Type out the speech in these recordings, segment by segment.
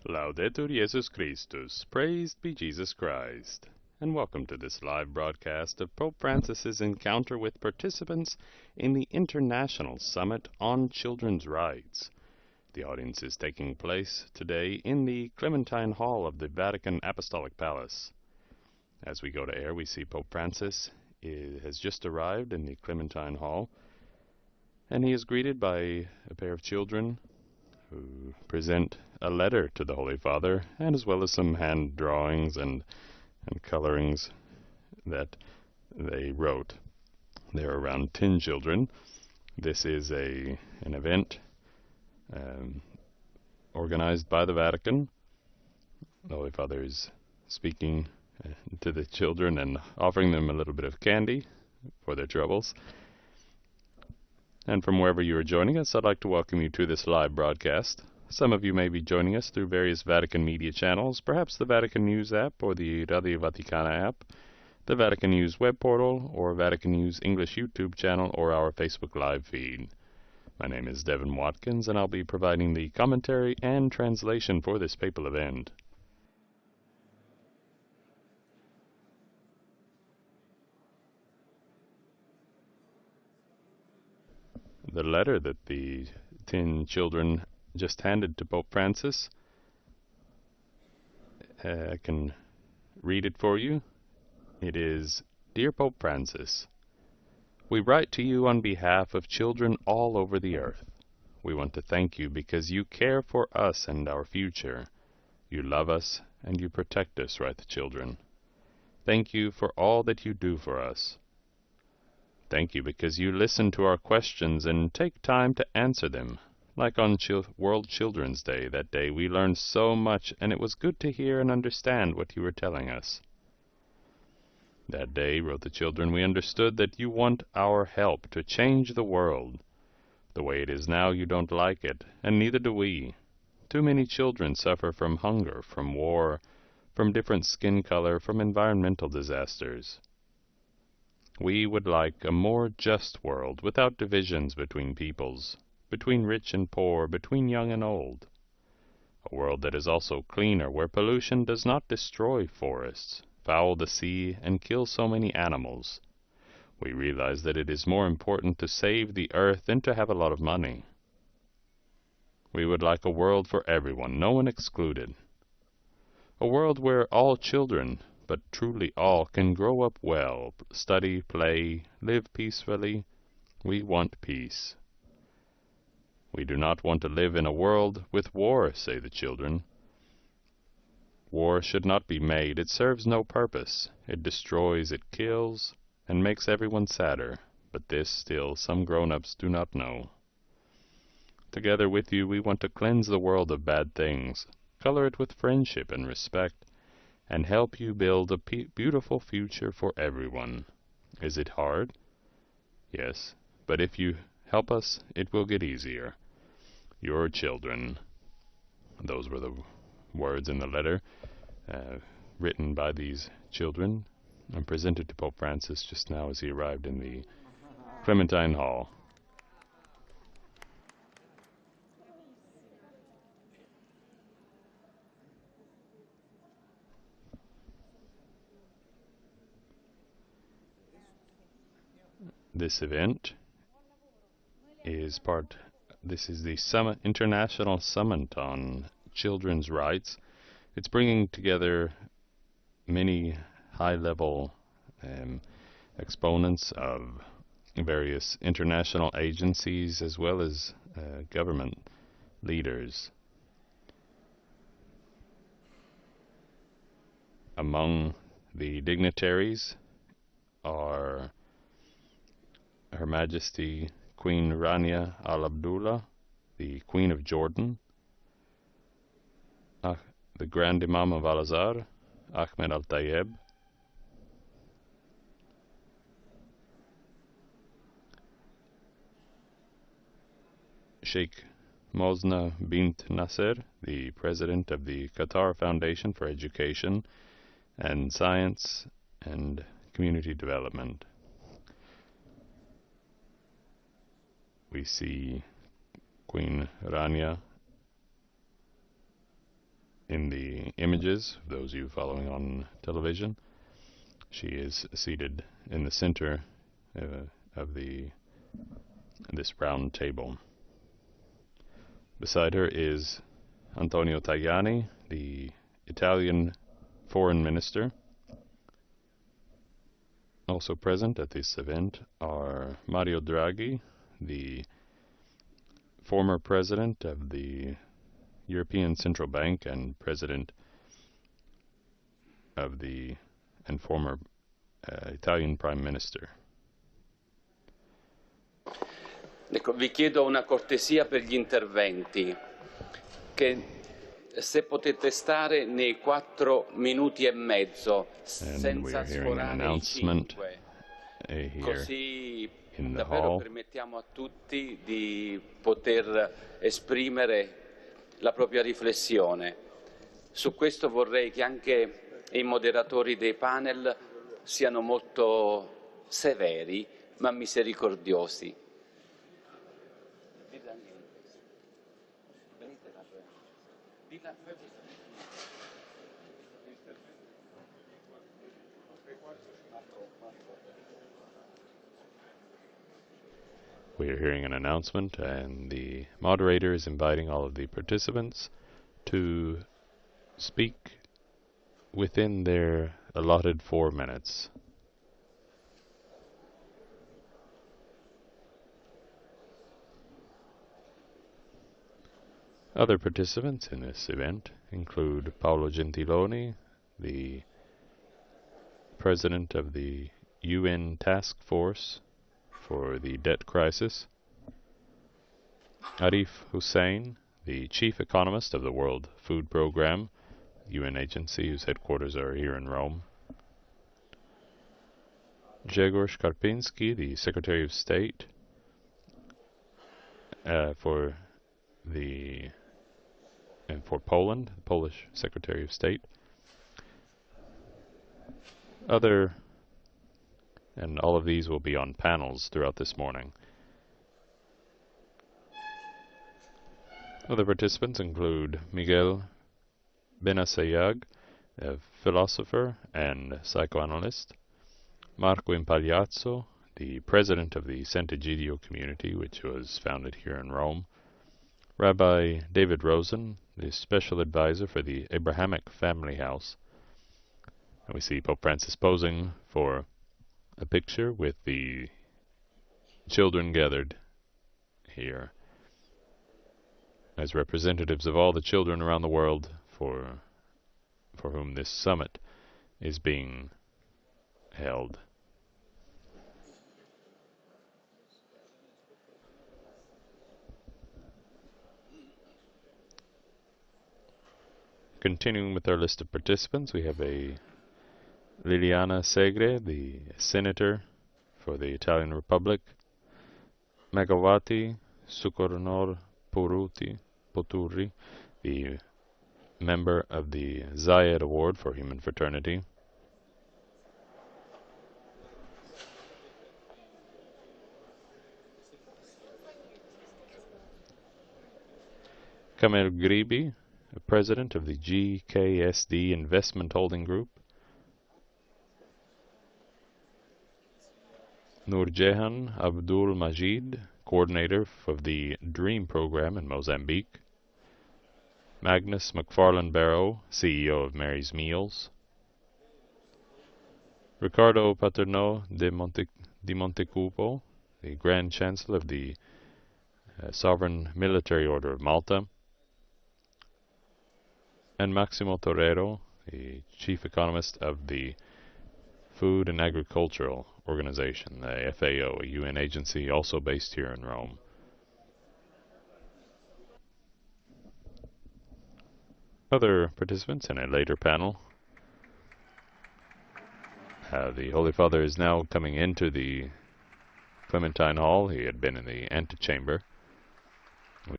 Laudetur Jesus Christus, praised be Jesus Christ, and welcome to this live broadcast of Pope Francis's encounter with participants in the International Summit on Children's Rights. The audience is taking place today in the Clementine Hall of the Vatican Apostolic Palace. As we go to air, we see Pope Francis has just arrived in the Clementine Hall, and he is greeted by a pair of children who present a letter to the Holy Father, and as well as some hand drawings and colorings that they wrote. There are around 10 children. This is an event organized by the Vatican. The Holy Father is speaking to the children and offering them a little bit of candy for their troubles. And from wherever you are joining us, I'd like to welcome you to this live broadcast. Some of you may be joining us through various Vatican media channels, perhaps the Vatican News app or the Radio Vaticana app, the Vatican News web portal, or Vatican News English YouTube channel, or our Facebook live feed. My name is Devin Watkins, and I'll be providing the commentary and translation for this papal event. The letter that the 10 children just handed to Pope Francis, I can read it for you. It is, Dear Pope Francis, we write to you on behalf of children all over the earth. We want to thank you because you care for us and our future. You love us and you protect us, write the children. Thank you for all that you do for us. Thank you because you listen to our questions and take time to answer them. Like on World Children's Day that day, we learned so much, and it was good to hear and understand what you were telling us. That day, wrote the children, we understood that you want our help to change the world. The way it is now, you don't like it, and neither do we. Too many children suffer from hunger, from war, from different skin color, from environmental disasters. We would like a more just world, without divisions between peoples, between rich and poor, between young and old. A world that is also cleaner, where pollution does not destroy forests, foul the sea, and kill so many animals. We realize that it is more important to save the earth than to have a lot of money. We would like a world for everyone, no one excluded. A world where all children, but truly all, can grow up well, study, play, live peacefully. We want peace. We do not want to live in a world with war, say the children. War should not be made. It serves no purpose. It destroys, it kills, and makes everyone sadder. But this still some grown-ups do not know. Together with you, we want to cleanse the world of bad things, color it with friendship and respect, and help you build a beautiful future for everyone. Is it hard? Yes, but if you help us, it will get easier. Your children. Those were the words in the letter written by these children and presented to Pope Francis just now as he arrived in the Clementine Hall. This event is this is the Summit, International Summit on Children's Rights. It's bringing together many high-level exponents of various international agencies as well as government leaders. Among the dignitaries are Her Majesty Queen Rania Al Abdullah, the Queen of Jordan, the Grand Imam of Al-Azhar, Ahmed Al-Tayeb, Sheikh Mosna bint Nasser, the President of the Qatar Foundation for Education and Science and Community Development. We see Queen Rania in the images, those of you following on television, she is seated in the center of this round table. Beside her is Antonio Tajani, the Italian foreign minister. Also present at this event are Mario Draghi, the former president of the European Central Bank and president of the and former Italian prime minister. Ecco, vi chiedo una cortesia per gli interventi, che se potete stare nei 4 minuti e mezzo senza sforare i 5, così davvero permettiamo a tutti di poter esprimere la propria riflessione. Su questo vorrei che anche i moderatori dei panel siano molto severi ma misericordiosi. We are hearing an announcement, and the moderator is inviting all of the participants to speak within their allotted 4 minutes. Other participants in this event include Paolo Gentiloni, the president of the UN Task Force for the Debt Crisis, Arif Hussein, the chief economist of the World Food Programme, UN agency whose headquarters are here in Rome, Grzegorz Karpiński, the Secretary of State for Poland, the Polish Secretary of State. And all of these will be on panels throughout this morning. Other participants include Miguel Benassayag, a philosopher and psychoanalyst, Marco Impagliazzo, the president of the Sant'Egidio community, which was founded here in Rome, Rabbi David Rosen, the special advisor for the Abrahamic Family House. And we see Pope Francis posing for a picture with the children gathered here as representatives of all the children around the world for whom this summit is being held. Continuing with our list of participants, we have Liliana Segre, the senator for the Italian Republic, Megawati Sukarnor Poturi, the member of the Zayed Award for Human Fraternity, Kamel Gribi, president of the GKSD Investment Holding Group, Nurjehan Abdul Majid, coordinator of the DREAM program in Mozambique, Magnus McFarlane Barrow, CEO of Mary's Meals, Ricardo Paterno de Montecupo, the Grand Chancellor of the Sovereign Military Order of Malta, and Maximo Torero, the chief economist of the Food and Agricultural Organization, the FAO, a UN agency also based here in Rome. Other participants in a later panel. The Holy Father is now coming into the Clementine Hall. He had been in the antechamber.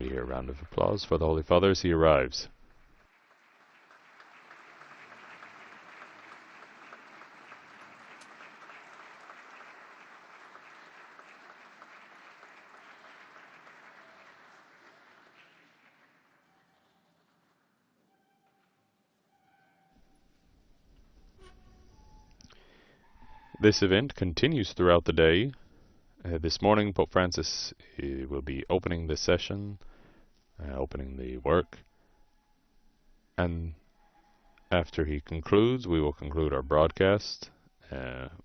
We hear a round of applause for the Holy Father as he arrives. This event continues throughout the day. This morning, Pope Francis will be opening the session, opening the work, and after he concludes, we will conclude our broadcast.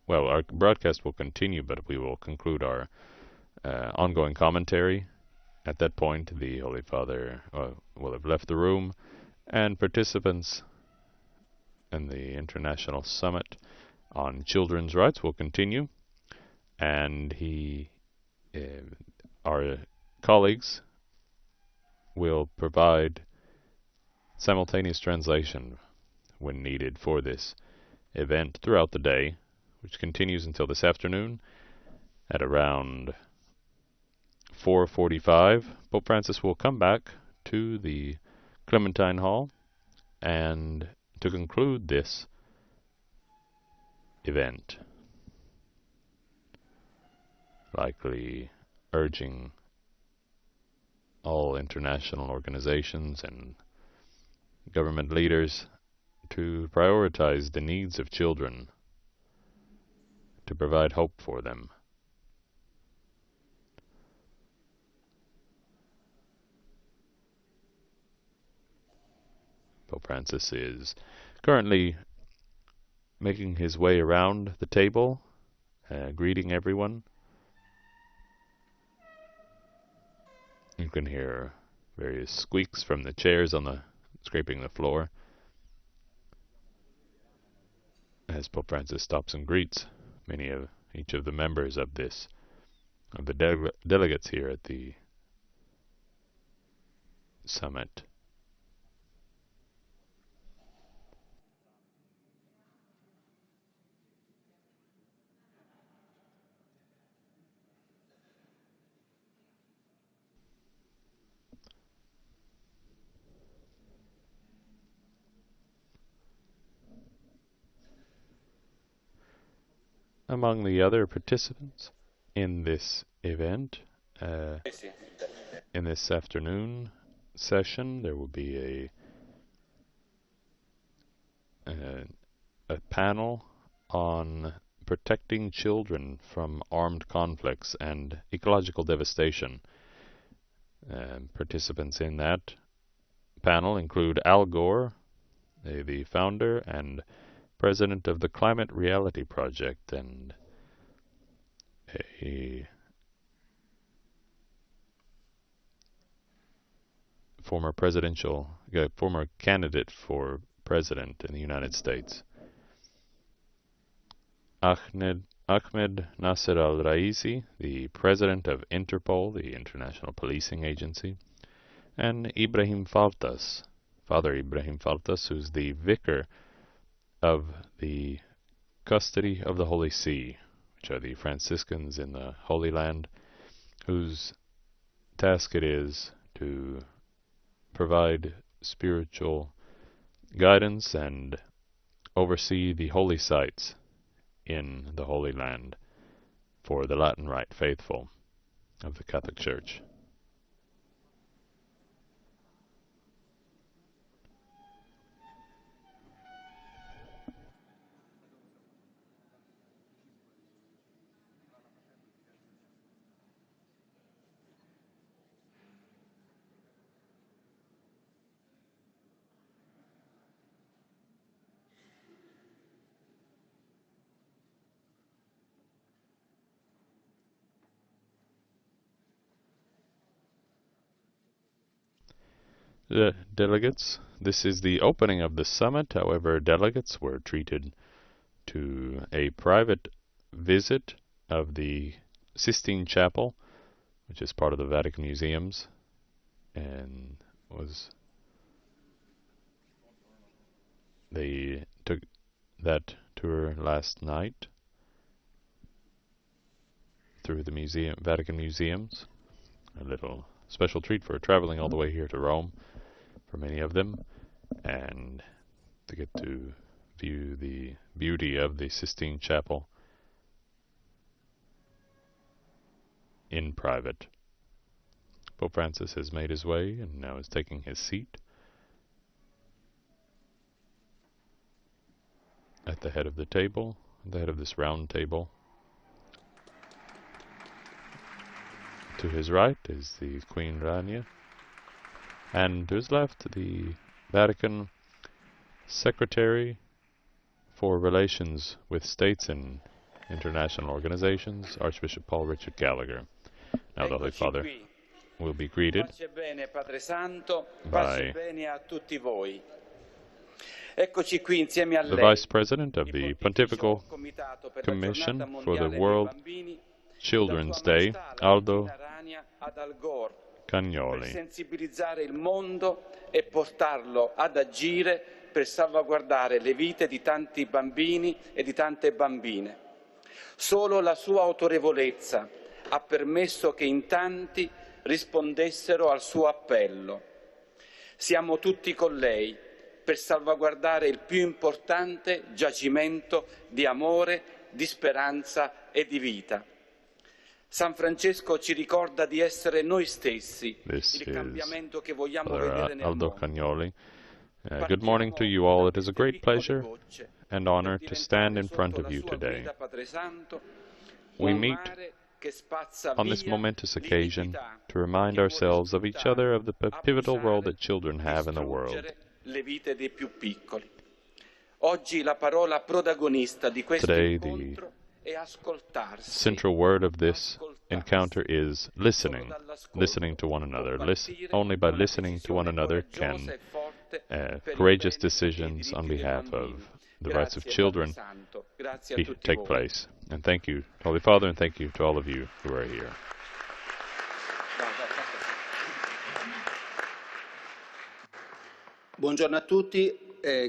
Well, our broadcast will continue, but we will conclude our ongoing commentary. At that point, the Holy Father will have left the room, and participants in the International Summit on Children's Rights will continue, and our colleagues will provide simultaneous translation when needed for this event throughout the day, which continues until this afternoon at around 4:45. Pope Francis will come back to the Clementine Hall and to conclude this event, likely urging all international organizations and government leaders to prioritize the needs of children, to provide hope for them. Pope Francis is currently making his way around the table, greeting everyone. You can hear various squeaks from the chairs scraping the floor as Pope Francis stops and greets each of the members of the delegates here at the summit. Among the other participants in this event, in this afternoon session, there will be a panel on protecting children from armed conflicts and ecological devastation. Participants in that panel include Al Gore, the founder and president of the Climate Reality Project, and a former candidate for president in the United States. Ahmed Nasser al-Raisi, the president of Interpol, the International Policing Agency, and Father Ibrahim Faltas, who's the vicar of the Custody of the Holy See, which are the Franciscans in the Holy Land, whose task it is to provide spiritual guidance and oversee the holy sites in the Holy Land for the Latin Rite faithful of the Catholic Church. The delegates, this is the opening of the summit. However, delegates were treated to a private visit of the Sistine Chapel, which is part of the Vatican museums, and they took that tour last night through the Vatican museums. A little special treat for traveling all the way here to Rome for many of them, and to get to view the beauty of the Sistine Chapel in private. Pope Francis has made his way and now is taking his seat at the head of the table. the head of this round table. To his right is the Queen Rania, and to his left the Vatican Secretary for Relations with States and International Organizations, Archbishop Paul Richard Gallagher. Now the Holy Father will be greeted by the Vice President of the Pontifical Commission for the World Children's Day, Aldo Cagnoli. Per sensibilizzare il mondo e portarlo ad agire per salvaguardare le vite di tanti bambini e di tante bambine. Solo la sua autorevolezza ha permesso che in tanti rispondessero al suo appello. Siamo tutti con lei per salvaguardare il più importante giacimento di amore, di speranza e di vita. San Francesco ci ricorda di essere noi stessi il cambiamento che vogliamo vedere nel Aldo mondo. Cagnoli. Good morning to you all. It is a great pleasure and honor to stand in front of you today. We meet on this momentous occasion to remind ourselves of each other of the pivotal role that children have in the world. Today, the central word of this encounter is listening. Listening to one another. Only by listening to one another can courageous decisions on behalf of the rights of children take place. And thank you, Holy Father, and thank you to all of you who are here. Buongiorno a tutti,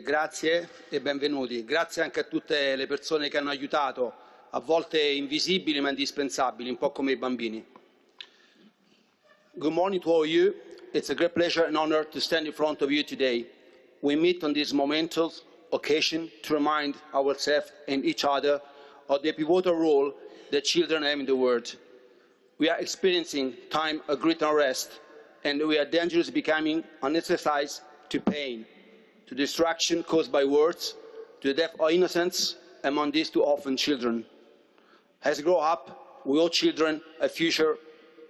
grazie e benvenuti. Grazie anche a tutte le persone che hanno aiutato, a volte invisibili ma indispensabili, un po' come i bambini. Good morning to all of you. It's a great pleasure and honor to stand in front of you today. We meet on this momentous occasion to remind ourselves and each other of the pivotal role that children have in the world. We are experiencing time of great unrest, and we are dangerously becoming an exercise to pain, to distraction caused by words, to the death of innocence, among these too often children. As they grow up, we owe children a future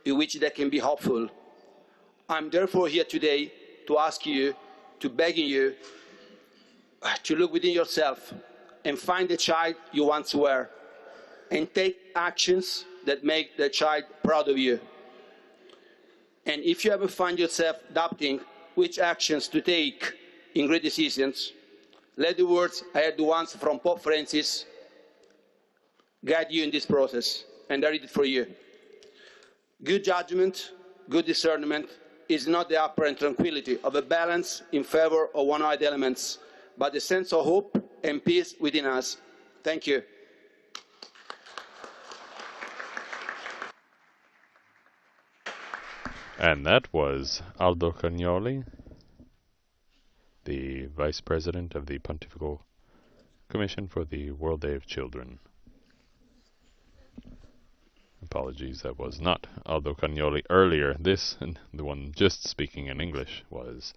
in which they can be hopeful. I'm therefore here today to ask you, to beg you, to look within yourself and find the child you once were, and take actions that make the child proud of you. And if you ever find yourself doubting which actions to take in great decisions, let the words I heard once from Pope Francis guide you in this process, and I read it for you. Good judgment, good discernment is not the apparent tranquility of a balance in favor of one-eyed elements, but the sense of hope and peace within us. Thank you. And that was Aldo Cagnoli, the Vice President of the Pontifical Commission for the World Day of Children. Apologies, that was not Aldo Cagnoli earlier. This, and the one just speaking in English, was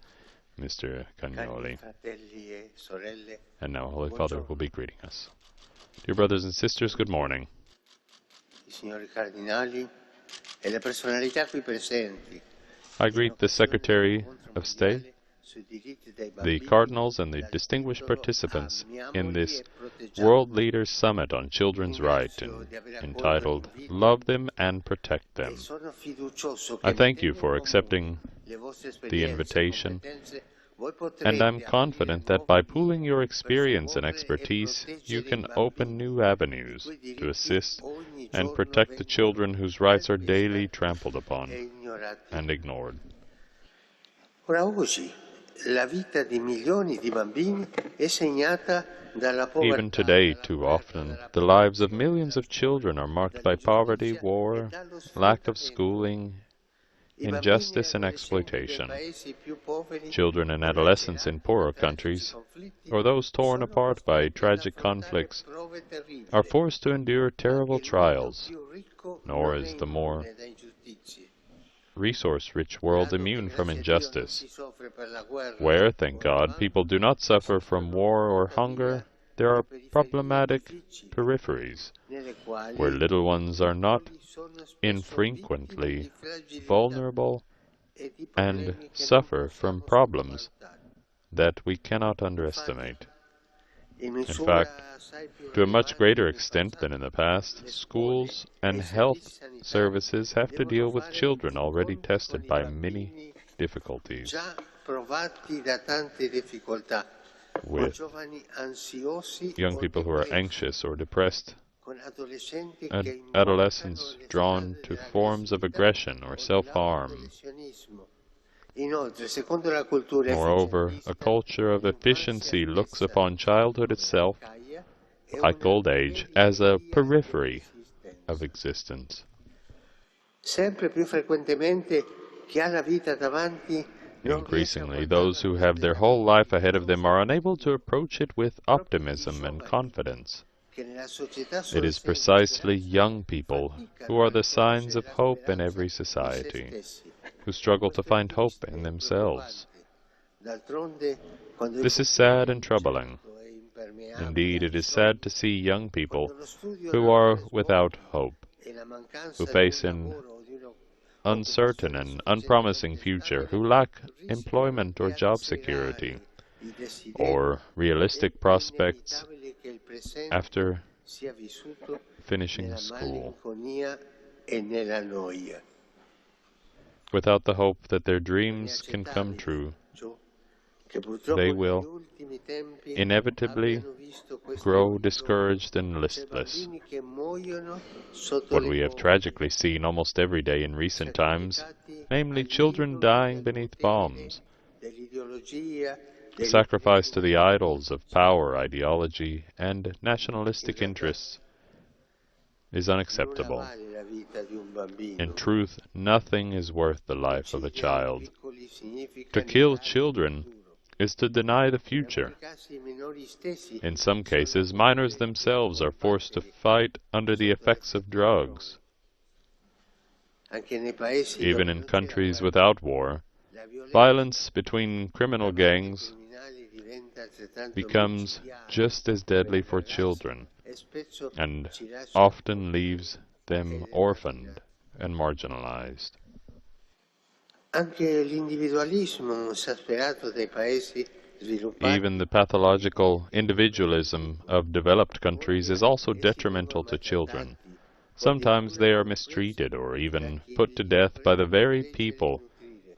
Mr. Cagnoli. And now Holy Father will be greeting us. Dear brothers and sisters, good morning. I greet the Secretary of State, the cardinals and the distinguished participants in this World Leaders Summit on Children's Rights, entitled Love Them and Protect Them. I thank you for accepting the invitation, and I'm confident that by pooling your experience and expertise, you can open new avenues to assist and protect the children whose rights are daily trampled upon and ignored. Even today, too often, the lives of millions of children are marked by poverty, war, lack of schooling, injustice and exploitation. Children and adolescents in poorer countries, or those torn apart by tragic conflicts, are forced to endure terrible trials, nor is the more resource-rich world immune from injustice, where, thank God, people do not suffer from war or hunger, there are problematic peripheries, where little ones are not infrequently vulnerable and suffer from problems that we cannot underestimate. In fact, to a much greater extent than in the past, schools and health services have to deal with children already tested by many difficulties, with young people who are anxious or depressed, and adolescents drawn to forms of aggression or self-harm. Moreover, a culture of efficiency looks upon childhood itself, like old age, as a periphery of existence. Increasingly, those who have their whole life ahead of them are unable to approach it with optimism and confidence. It is precisely young people who are the signs of hope in every society, who struggle to find hope in themselves. This is sad and troubling. Indeed, it is sad to see young people who are without hope, who face an uncertain and unpromising future, who lack employment or job security, or realistic prospects after finishing school, without the hope that their dreams can come true. They will inevitably grow discouraged and listless. What we have tragically seen almost every day in recent times, namely children dying beneath bombs, sacrificed to the idols of power, ideology, and nationalistic interests, is unacceptable. In truth, nothing is worth the life of a child. To kill children is to deny the future. In some cases, minors themselves are forced to fight under the effects of drugs. Even in countries without war, violence between criminal gangs becomes just as deadly for children, and often leaves them orphaned and marginalized. Even the pathological individualism of developed countries is also detrimental to children. Sometimes they are mistreated or even put to death by the very people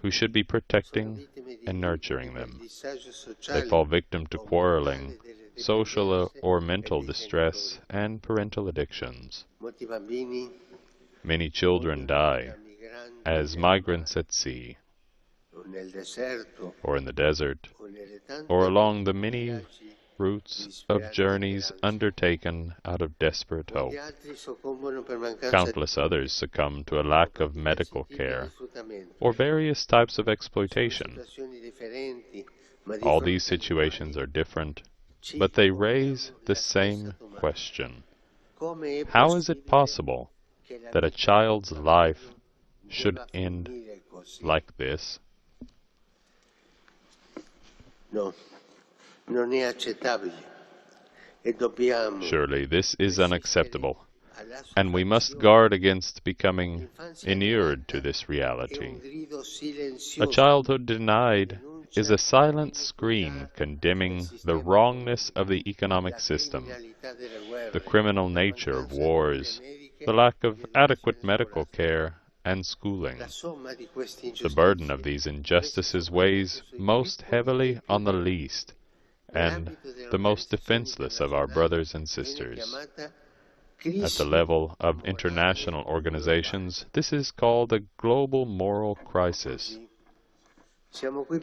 who should be protecting and nurturing them. They fall victim to quarreling, social or mental distress, and parental addictions. Many children die as migrants at sea, or in the desert, or along the many routes of journeys undertaken out of desperate hope. Countless others succumb to a lack of medical care, or various types of exploitation. All these situations are different, but they raise the same question. How is it possible that a child's life should end like this? Surely this is unacceptable, and we must guard against becoming inured to this reality. A childhood denied is a silent scream condemning the wrongness of the economic system, the criminal nature of wars, the lack of adequate medical care and schooling. The burden of these injustices weighs most heavily on the least and the most defenseless of our brothers and sisters. At the level of international organizations, this is called a global moral crisis.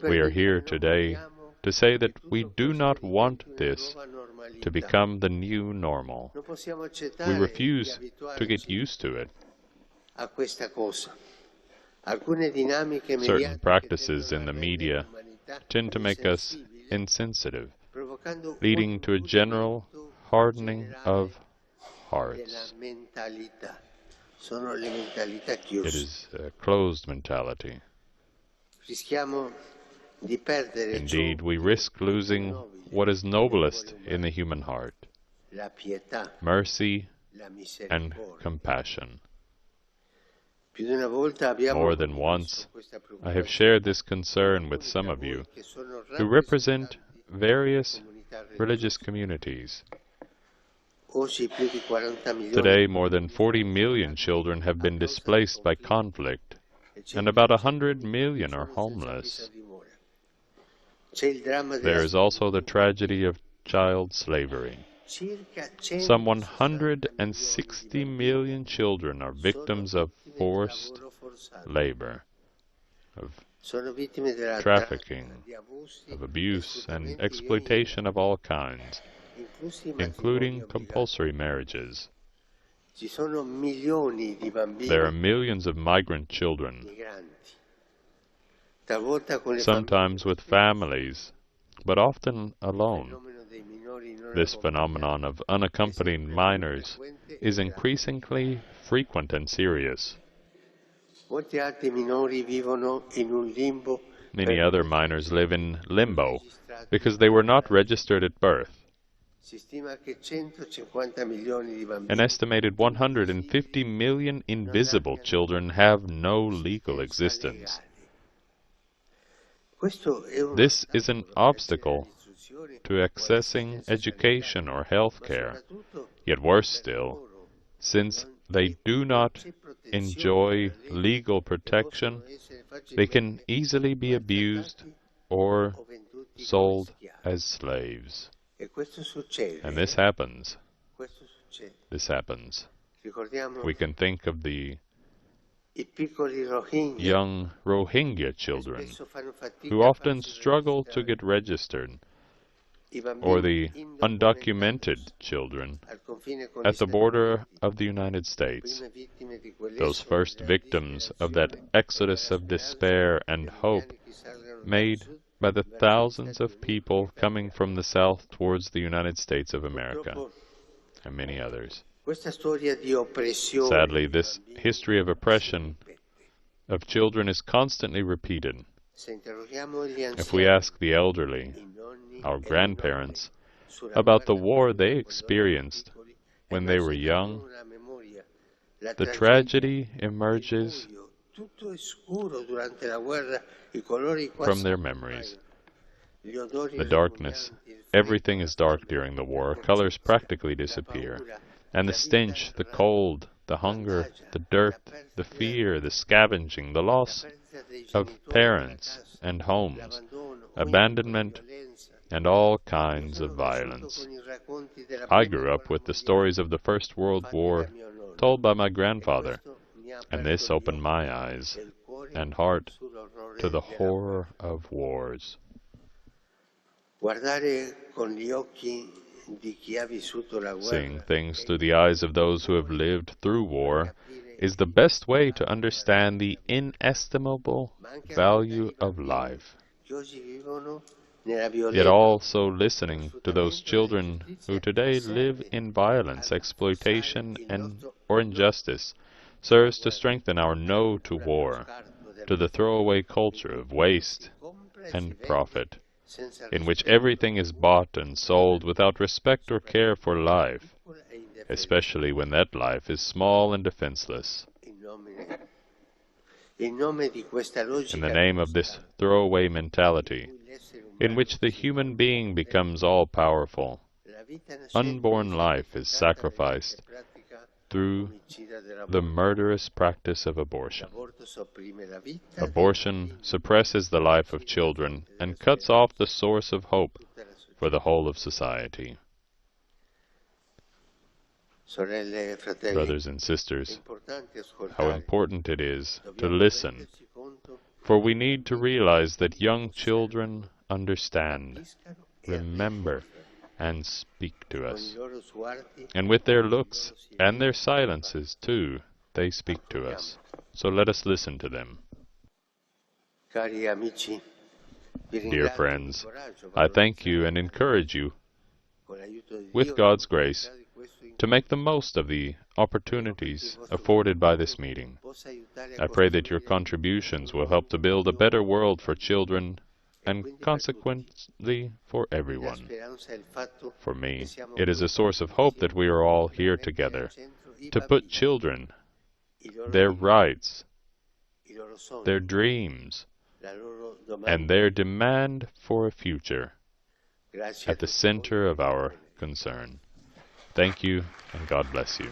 We are here today to say that we do not want this to become the new normal. We refuse to get used to it. Certain practices in the media tend to make us insensitive, leading to a general hardening of hearts. It is a closed mentality. Indeed, we risk losing what is noblest in the human heart: mercy and compassion. More than once, I have shared this concern with some of you who represent various religious communities. Today, more than 40 million children have been displaced by conflict, and about 100 million are homeless. There is also the tragedy of child slavery. Some 160 million children are victims of forced labor, of trafficking, of abuse and exploitation of all kinds, including compulsory marriages. There are millions of migrant children, sometimes with families, but often alone. This phenomenon of unaccompanied minors is increasingly frequent and serious. Many other minors live in limbo because they were not registered at birth. An estimated 150 million invisible children have no legal existence. This is an obstacle to accessing education or health care. Yet worse still, since they do not enjoy legal protection, they can easily be abused or sold as slaves. And this happens. This happens. We can think of the young Rohingya children who often struggle to get registered, or the undocumented children at the border of the United States, those first victims of that exodus of despair and hope made by the thousands of people coming from the south towards the United States of America, and many others. Sadly, this history of oppression of children is constantly repeated. If we ask the elderly, our grandparents, about the war they experienced when they were young, the tragedy emerges from their memories. The darkness, everything is dark during the war, colors practically disappear, and the stench, the cold, the hunger, the dirt, the fear, the scavenging, the loss of parents and homes, abandonment, and all kinds of violence. I grew up with the stories of the First World War told by my grandfather, and this opened my eyes and heart to the horror of wars. Seeing things through the eyes of those who have lived through war is the best way to understand the inestimable value of life. Yet also listening to those children who today live in violence, exploitation, or injustice serves to strengthen our no to war, to the throwaway culture of waste and profit, in which everything is bought and sold without respect or care for life, especially when that life is small and defenseless. In the name of this throwaway mentality, in which the human being becomes all-powerful, unborn life is sacrificed through the murderous practice of abortion. Abortion suppresses the life of children and cuts off the source of hope for the whole of society. Brothers and sisters, how important it is to listen, for we need to realize that young children understand, remember, and speak to us. And with their looks and their silences, too, they speak to us. So let us listen to them. Dear friends, I thank you and encourage you, with God's grace, to make the most of the opportunities afforded by this meeting. I pray that your contributions will help to build a better world for children and consequently for everyone. For me, it is a source of hope that we are all here together to put children, their rights, their dreams, and their demand for a future at the center of our concern. Thank you, and God bless you.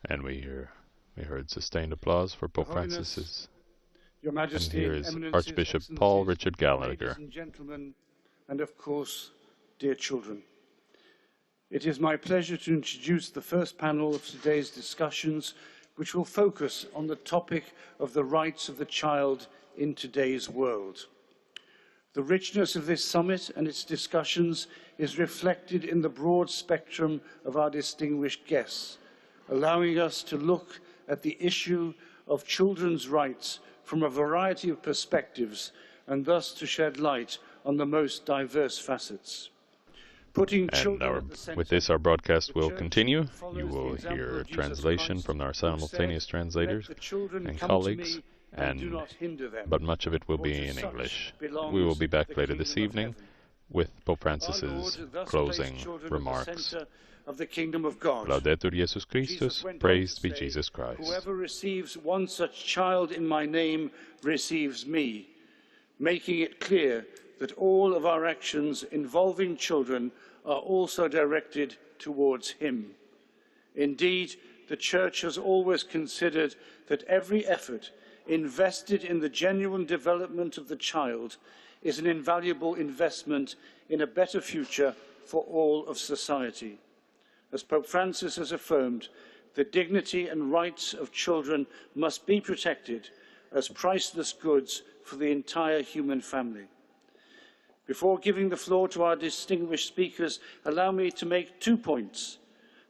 And we heard sustained applause for Pope Francis's. Your Majesty, and here is Eminences, Archbishop Paul Richard Gallagher. Ladies and gentlemen, and of course, dear children. It is my pleasure to introduce the first panel of today's discussions, which will focus on the topic of the rights of the child in today's world. The richness of this summit and its discussions is reflected in the broad spectrum of our distinguished guests, allowing us to look at the issue of children's rights from a variety of perspectives and thus to shed light on the most diverse facets. With this, our broadcast will continue. You will hear translation from our simultaneous translators and colleagues, but much of it will be in English. We will be back later this evening with Pope Francis's closing remarks. Of the kingdom of God. Laudetur Jesus Christus, praised be Jesus Christ. Whoever receives one such child in my name receives me, making it clear that all of our actions involving children are also directed towards him. Indeed, the Church has always considered that every effort invested in the genuine development of the child is an invaluable investment in a better future for all of society. As Pope Francis has affirmed, the dignity and rights of children must be protected as priceless goods for the entire human family. Before giving the floor to our distinguished speakers, allow me to make 2 points.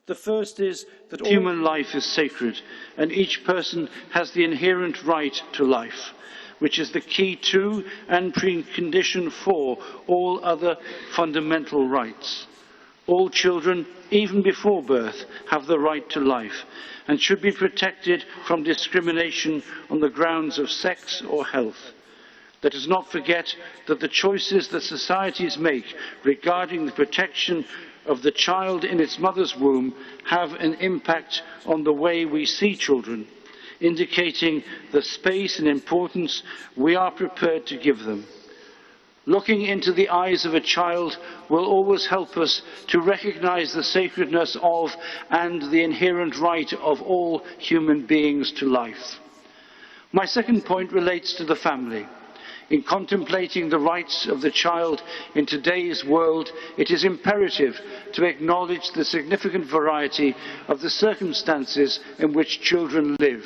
The first is that human life is sacred, and each person has the inherent right to life, which is the key to and precondition for all other fundamental rights. All children, even before birth, have the right to life and should be protected from discrimination on the grounds of sex or health. Let us not forget that the choices that societies make regarding the protection of the child in its mother's womb have an impact on the way we see children, indicating the space and importance we are prepared to give them. Looking into the eyes of a child will always help us to recognize the sacredness of and the inherent right of all human beings to life. My second point relates to the family. In contemplating the rights of the child in today's world, it is imperative to acknowledge the significant variety of the circumstances in which children live.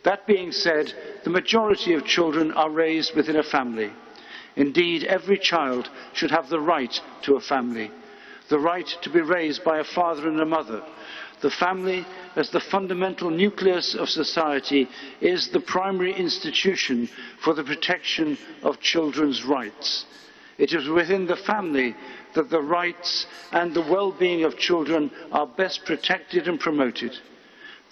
That being said, the majority of children are raised within a family. Indeed, every child should have the right to a family, the right to be raised by a father and a mother. The family, as the fundamental nucleus of society, is the primary institution for the protection of children's rights. It is within the family that the rights and the well-being of children are best protected and promoted.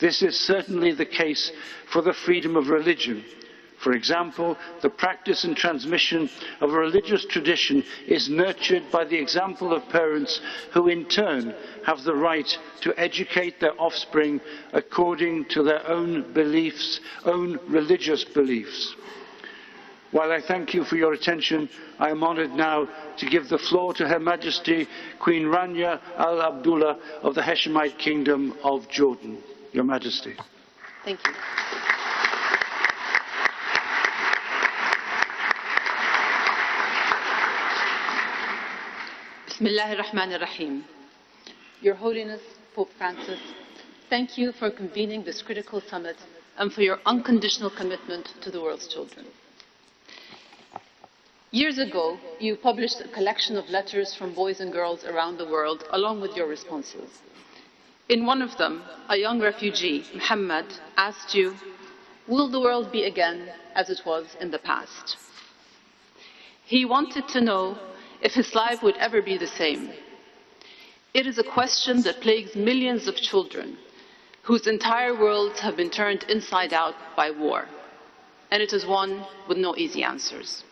This is certainly the case for the freedom of religion. For example, the practice and transmission of a religious tradition is nurtured by the example of parents who in turn have the right to educate their offspring according to their own beliefs, own religious beliefs. While I thank you for your attention, I am honoured now to give the floor to Her Majesty Queen Rania Al Abdullah of the Hashemite Kingdom of Jordan. Your Majesty. Thank you. Bismillah ar-Rahman ar-Rahim. Your Holiness, Pope Francis, thank you for convening this critical summit and for your unconditional commitment to the world's children. Years ago, you published a collection of letters from boys and girls around the world, along with your responses. In one of them, a young refugee, Muhammad, asked you, "Will the world be again as it was in the past?" He wanted to know if his life would ever be the same. It is a question that plagues millions of children whose entire worlds have been turned inside out by war, and it is one with no easy answers.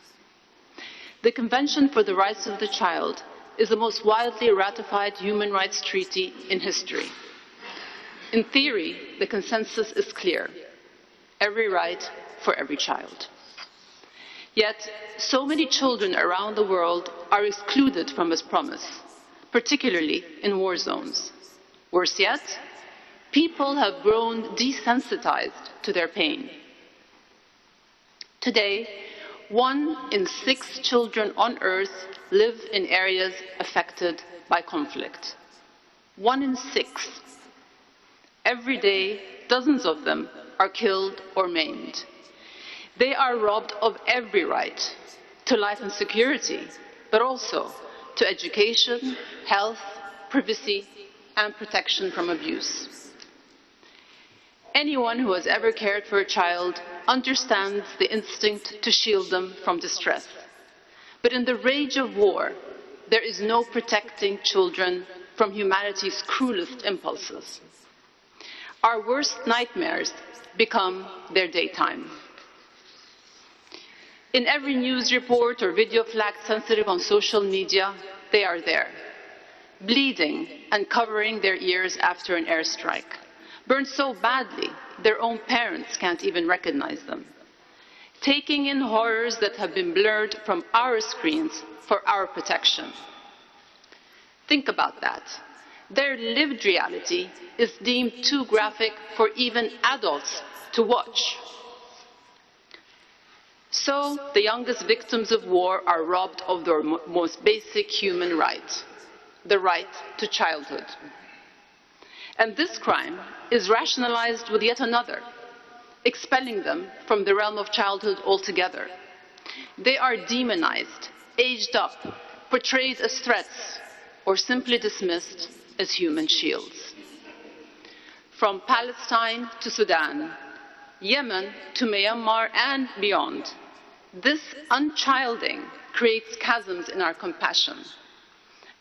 The Convention for the Rights of the Child is the most widely ratified human rights treaty in history. In theory, the consensus is clear: every right for every child. Yet, so many children around the world are excluded from this promise, particularly in war zones. Worse yet, people have grown desensitized to their pain. Today, 1 in 6 children on Earth live in areas affected by conflict. 1 in 6. Every day, dozens of them are killed or maimed. They are robbed of every right to life and security, but also to education, health, privacy, and protection from abuse. Anyone who has ever cared for a child understands the instinct to shield them from distress. But in the rage of war, there is no protecting children from humanity's cruelest impulses. Our worst nightmares become their daytime. In every news report or video flagged sensitive on social media, they are there, bleeding and covering their ears after an airstrike, burned so badly their own parents can't even recognize them, taking in horrors that have been blurred from our screens for our protection. Think about that. Their lived reality is deemed too graphic for even adults to watch. So the youngest victims of war are robbed of their most basic human right, the right to childhood. And this crime is rationalized with yet another, expelling them from the realm of childhood altogether. They are demonized, aged up, portrayed as threats, or simply dismissed as human shields. From Palestine to Sudan, Yemen to Myanmar and beyond, this unchilding creates chasms in our compassion.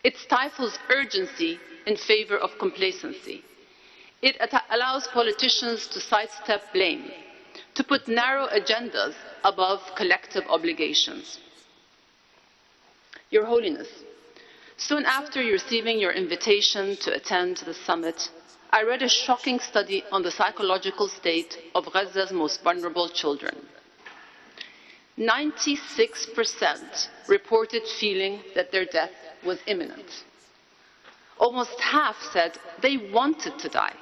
It stifles urgency in favor of complacency. It allows politicians to sidestep blame, to put narrow agendas above collective obligations. Your Holiness, soon after receiving your invitation to attend the summit, I read a shocking study on the psychological state of Gaza's most vulnerable children. 96% reported feeling that their death was imminent. Almost half said they wanted to die,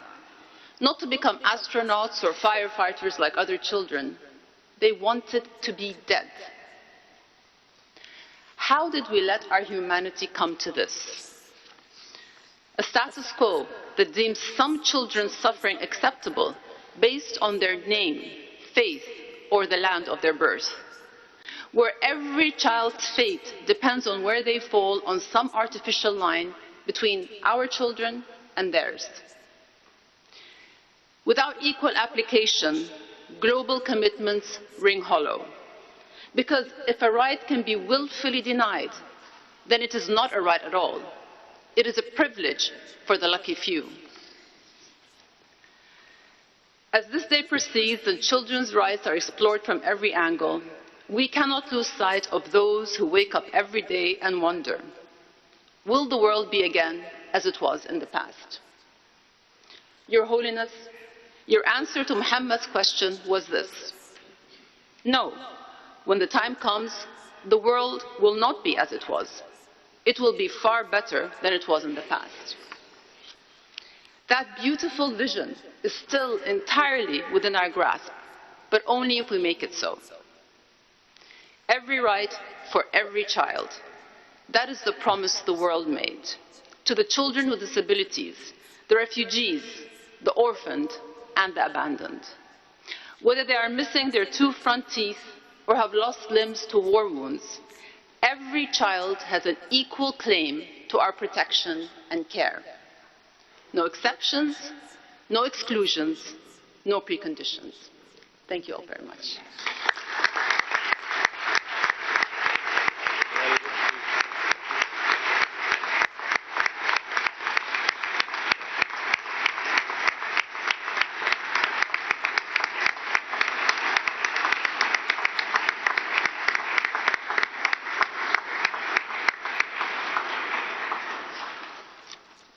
not to become astronauts or firefighters like other children. They wanted to be dead. How did we let our humanity come to this? A status quo that deems some children's suffering acceptable based on their name, faith, or the land of their birth, where every child's fate depends on where they fall on some artificial line between our children and theirs. Without equal application, global commitments ring hollow. Because if a right can be willfully denied, then it is not a right at all. It is a privilege for the lucky few. As this day proceeds and children's rights are explored from every angle, we cannot lose sight of those who wake up every day and wonder, will the world be again as it was in the past? Your Holiness, your answer to Muhammad's question was this: no, when the time comes, the world will not be as it was. It will be far better than it was in the past. That beautiful vision is still entirely within our grasp, but only if we make it so. Every right for every child. That is the promise the world made to the children with disabilities, the refugees, the orphaned, and the abandoned. whether they are missing their 2 front teeth or have lost limbs to war wounds. Every child has an equal claim to our protection and care. No exceptions, no exclusions, no preconditions. Thank you all very much.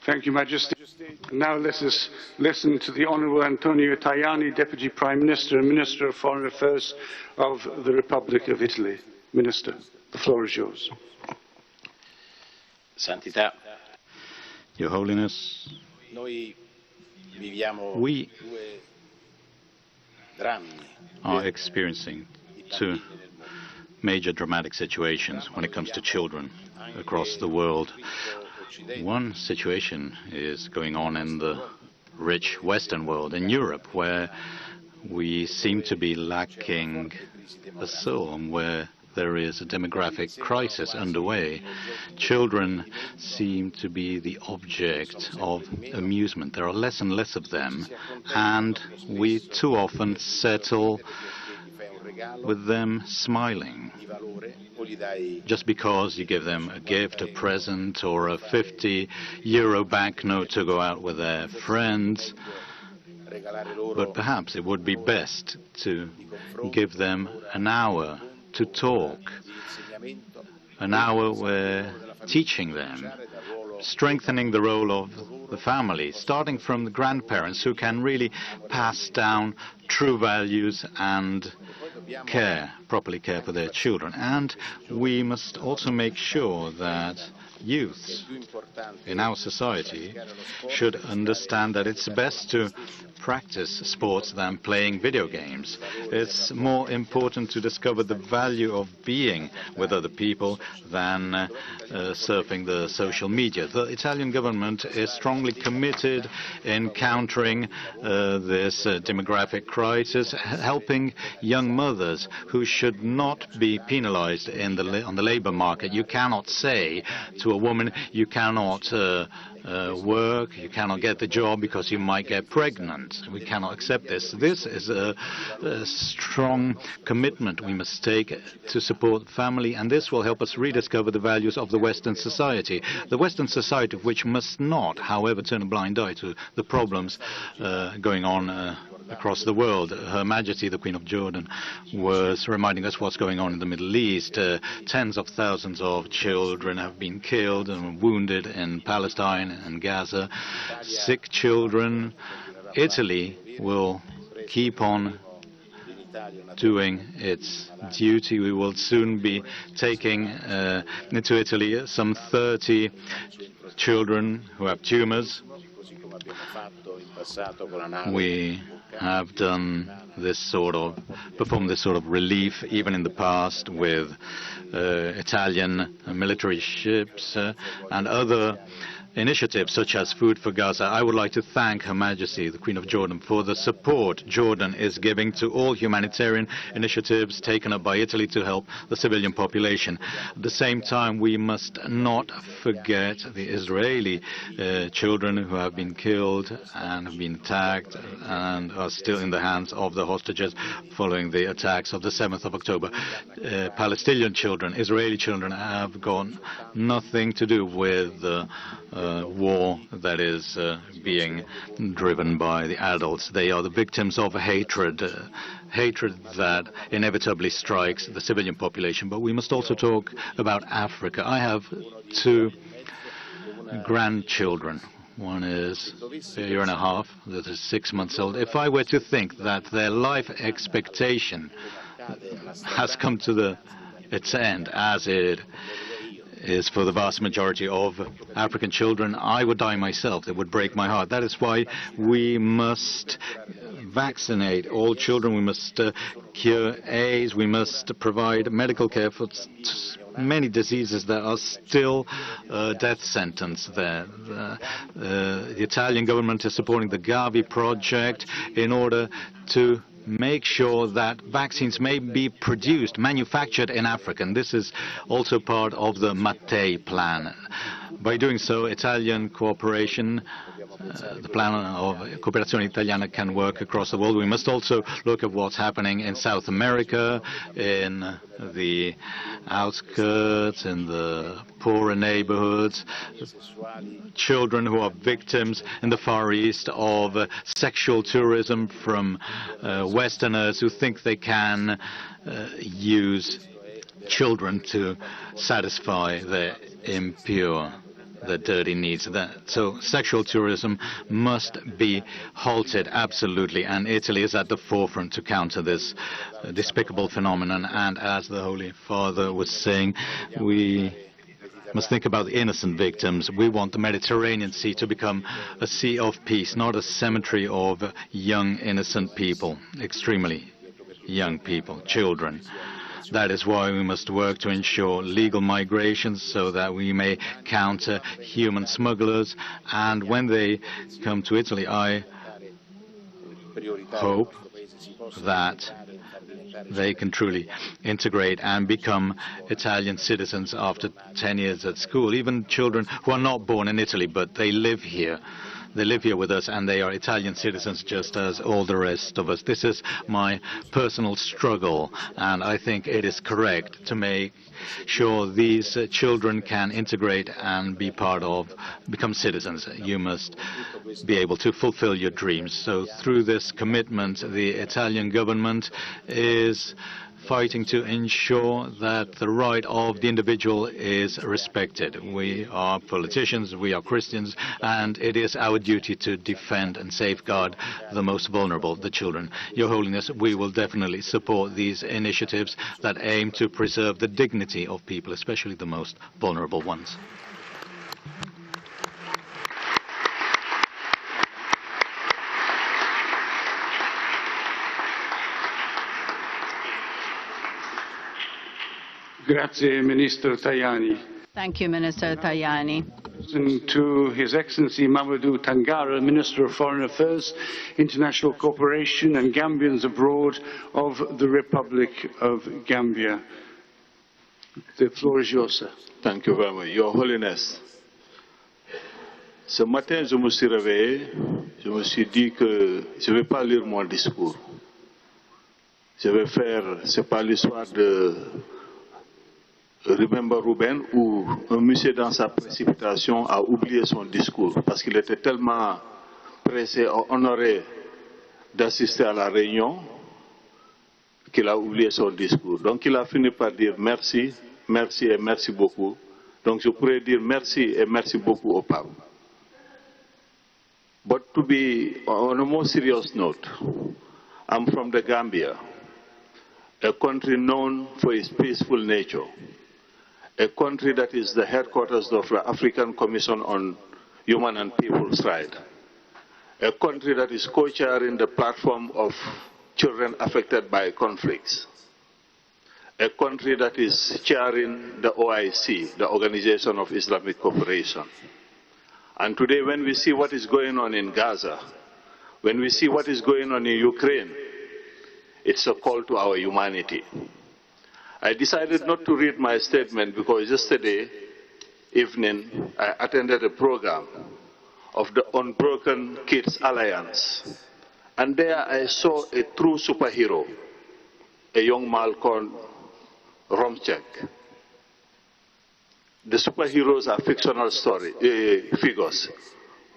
Thank you, Majesty. Now let us listen to the Honourable Antonio Tajani, Deputy Prime Minister and Minister of Foreign Affairs of the Republic of Italy. Minister, the floor is yours. Santità, Your Holiness, noi viviamo we due drammi are experiencing 2 major dramatic situations when it comes to children across the world. One situation is going on in the rich Western world, in Europe, where we seem to be lacking a soul, and where there is a demographic crisis underway. Children seem to be the object of amusement. There are less and less of them, and we too often settle with them smiling. Just because you give them a gift, a present, or a 50-euro banknote to go out with their friends. But perhaps it would be best to give them an hour to talk, an hour where teaching them, strengthening the role of the family, starting from the grandparents who can really pass down true values and properly care for their children. And we must also make sure that youths in our society should understand that it's best to practice sports than playing video games. It's more important to discover the value of being with other people than surfing the social media. The Italian government is strongly committed in countering this demographic crisis, helping young mothers who should not be penalized on the labor market. You cannot say to a woman, you cannot work, you cannot get the job because you might get pregnant. We cannot accept this. This is a strong commitment we must take to support the family, and this will help us rediscover the values of the Western society. The Western society, which must not, however, turn a blind eye to the problems going on across the world. Her Majesty, the Queen of Jordan, was reminding us what's going on in the Middle East. Tens of thousands of children have been killed and wounded in Palestine and Gaza. Sick children. Italy will keep on doing its duty. We will soon be taking into Italy some 30 children who have tumors. We have done performed this sort of relief even in the past with Italian military ships and other initiatives such as Food for Gaza. I would like to thank Her Majesty, the Queen of Jordan, for the support Jordan is giving to all humanitarian initiatives taken up by Italy to help the civilian population. At the same time, we must not forget the Israeli children who have been killed and have been attacked and are still in the hands of the hostages following the attacks of the 7th of October. Palestinian children, Israeli children have got nothing to do with the war that is being driven by the adults. They are the victims of hatred, hatred that inevitably strikes the civilian population. But we must also talk about Africa. I have 2 grandchildren. One is a year and a half, the other is 6 months old. If I were to think that their life expectation has come to its end, as it is for the vast majority of African children, I would die myself. It would break my heart. That is why we must vaccinate all children. We must cure AIDS. We must provide medical care for many diseases that are still death sentence there. The Italian government is supporting the Gavi project in order to make sure that vaccines may be produced, manufactured in Africa. And this is also part of the Mattei plan. By doing so, Italian cooperation, the plan of Cooperazione Italiana can work across the world. We must also look at what's happening in South America, in the outskirts, in the poorer neighborhoods, children who are victims in the Far East of sexual tourism from Westerners who think they can use children to satisfy their impure, the dirty needs. So sexual tourism must be halted, absolutely, and Italy is at the forefront to counter this despicable phenomenon. And as the Holy Father was saying, we must think about the innocent victims. We want the Mediterranean Sea to become a sea of peace, not a cemetery of young, innocent people, extremely young people, children. That is why we must work to ensure legal migration so that we may counter human smugglers. And when they come to Italy, I hope that they can truly integrate and become Italian citizens after 10 years at school. Even children who are not born in Italy, but they live here. They live here with us, and they are Italian citizens just as all the rest of us. This is my personal struggle, and I think it is correct to make sure these children can integrate and be part of, become citizens. You must be able to fulfill your dreams. So through this commitment, the Italian government is fighting to ensure that the right of the individual is respected. We are politicians, we are Christians, and it is our duty to defend and safeguard the most vulnerable, the children. Your Holiness, we will definitely support these initiatives that aim to preserve the dignity of people, especially the most vulnerable ones. Grazie, Minister Tajani. Thank you, Minister Tajani. And to His Excellency Mamadou Tangara, Minister of Foreign Affairs, International Cooperation and Gambians Abroad of the Republic of Gambia. The floor is yours, sir. Thank you very much. Your Holiness, ce matin, je me suis réveillé, je me suis dit que je ne vais pas lire mon discours. Je vais faire, ce n'est pas l'histoire de Remember Ruben, où un monsieur dans sa précipitation a oublié son discours parce qu'il était tellement pressé, honoré d'assister à la réunion qu'il a oublié son discours. Donc il a fini par dire merci, merci et merci beaucoup. Donc je pourrais dire merci et merci beaucoup au pape. But to be on a more serious note, I'm from the Gambia, a country known for its peaceful nature. A country that is the headquarters of the African Commission on Human and People's Rights. A country that is co-chairing the platform of children affected by conflicts. A country that is chairing the OIC, the Organization of Islamic Cooperation. And today when we see what is going on in Gaza, when we see what is going on in Ukraine, it's a call to our humanity. I decided not to read my statement because yesterday evening I attended a program of the Unbroken Kids Alliance. And there I saw a true superhero, a young man called Romchek. The superheroes are fictional figures,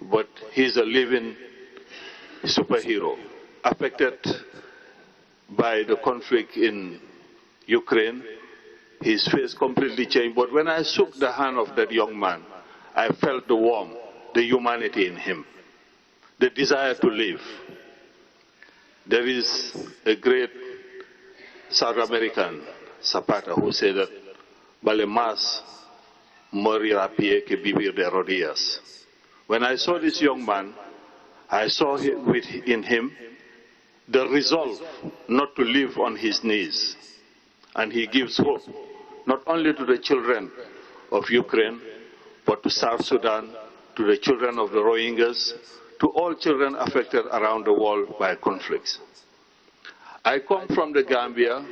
but he's a living superhero affected by the conflict in Ukraine. His face completely changed. But when I shook the hand of that young man, I felt the warmth, the humanity in him, the desire to live. There is a great South American Zapata who said that vale más morir a pie que vivir de rodillas. When I saw this young man, I saw in him the resolve not to live on his knees. And he gives hope, not only to the children of Ukraine, but to South Sudan, to the children of the Rohingyas, to all children affected around the world by conflicts. I come from the Gambia,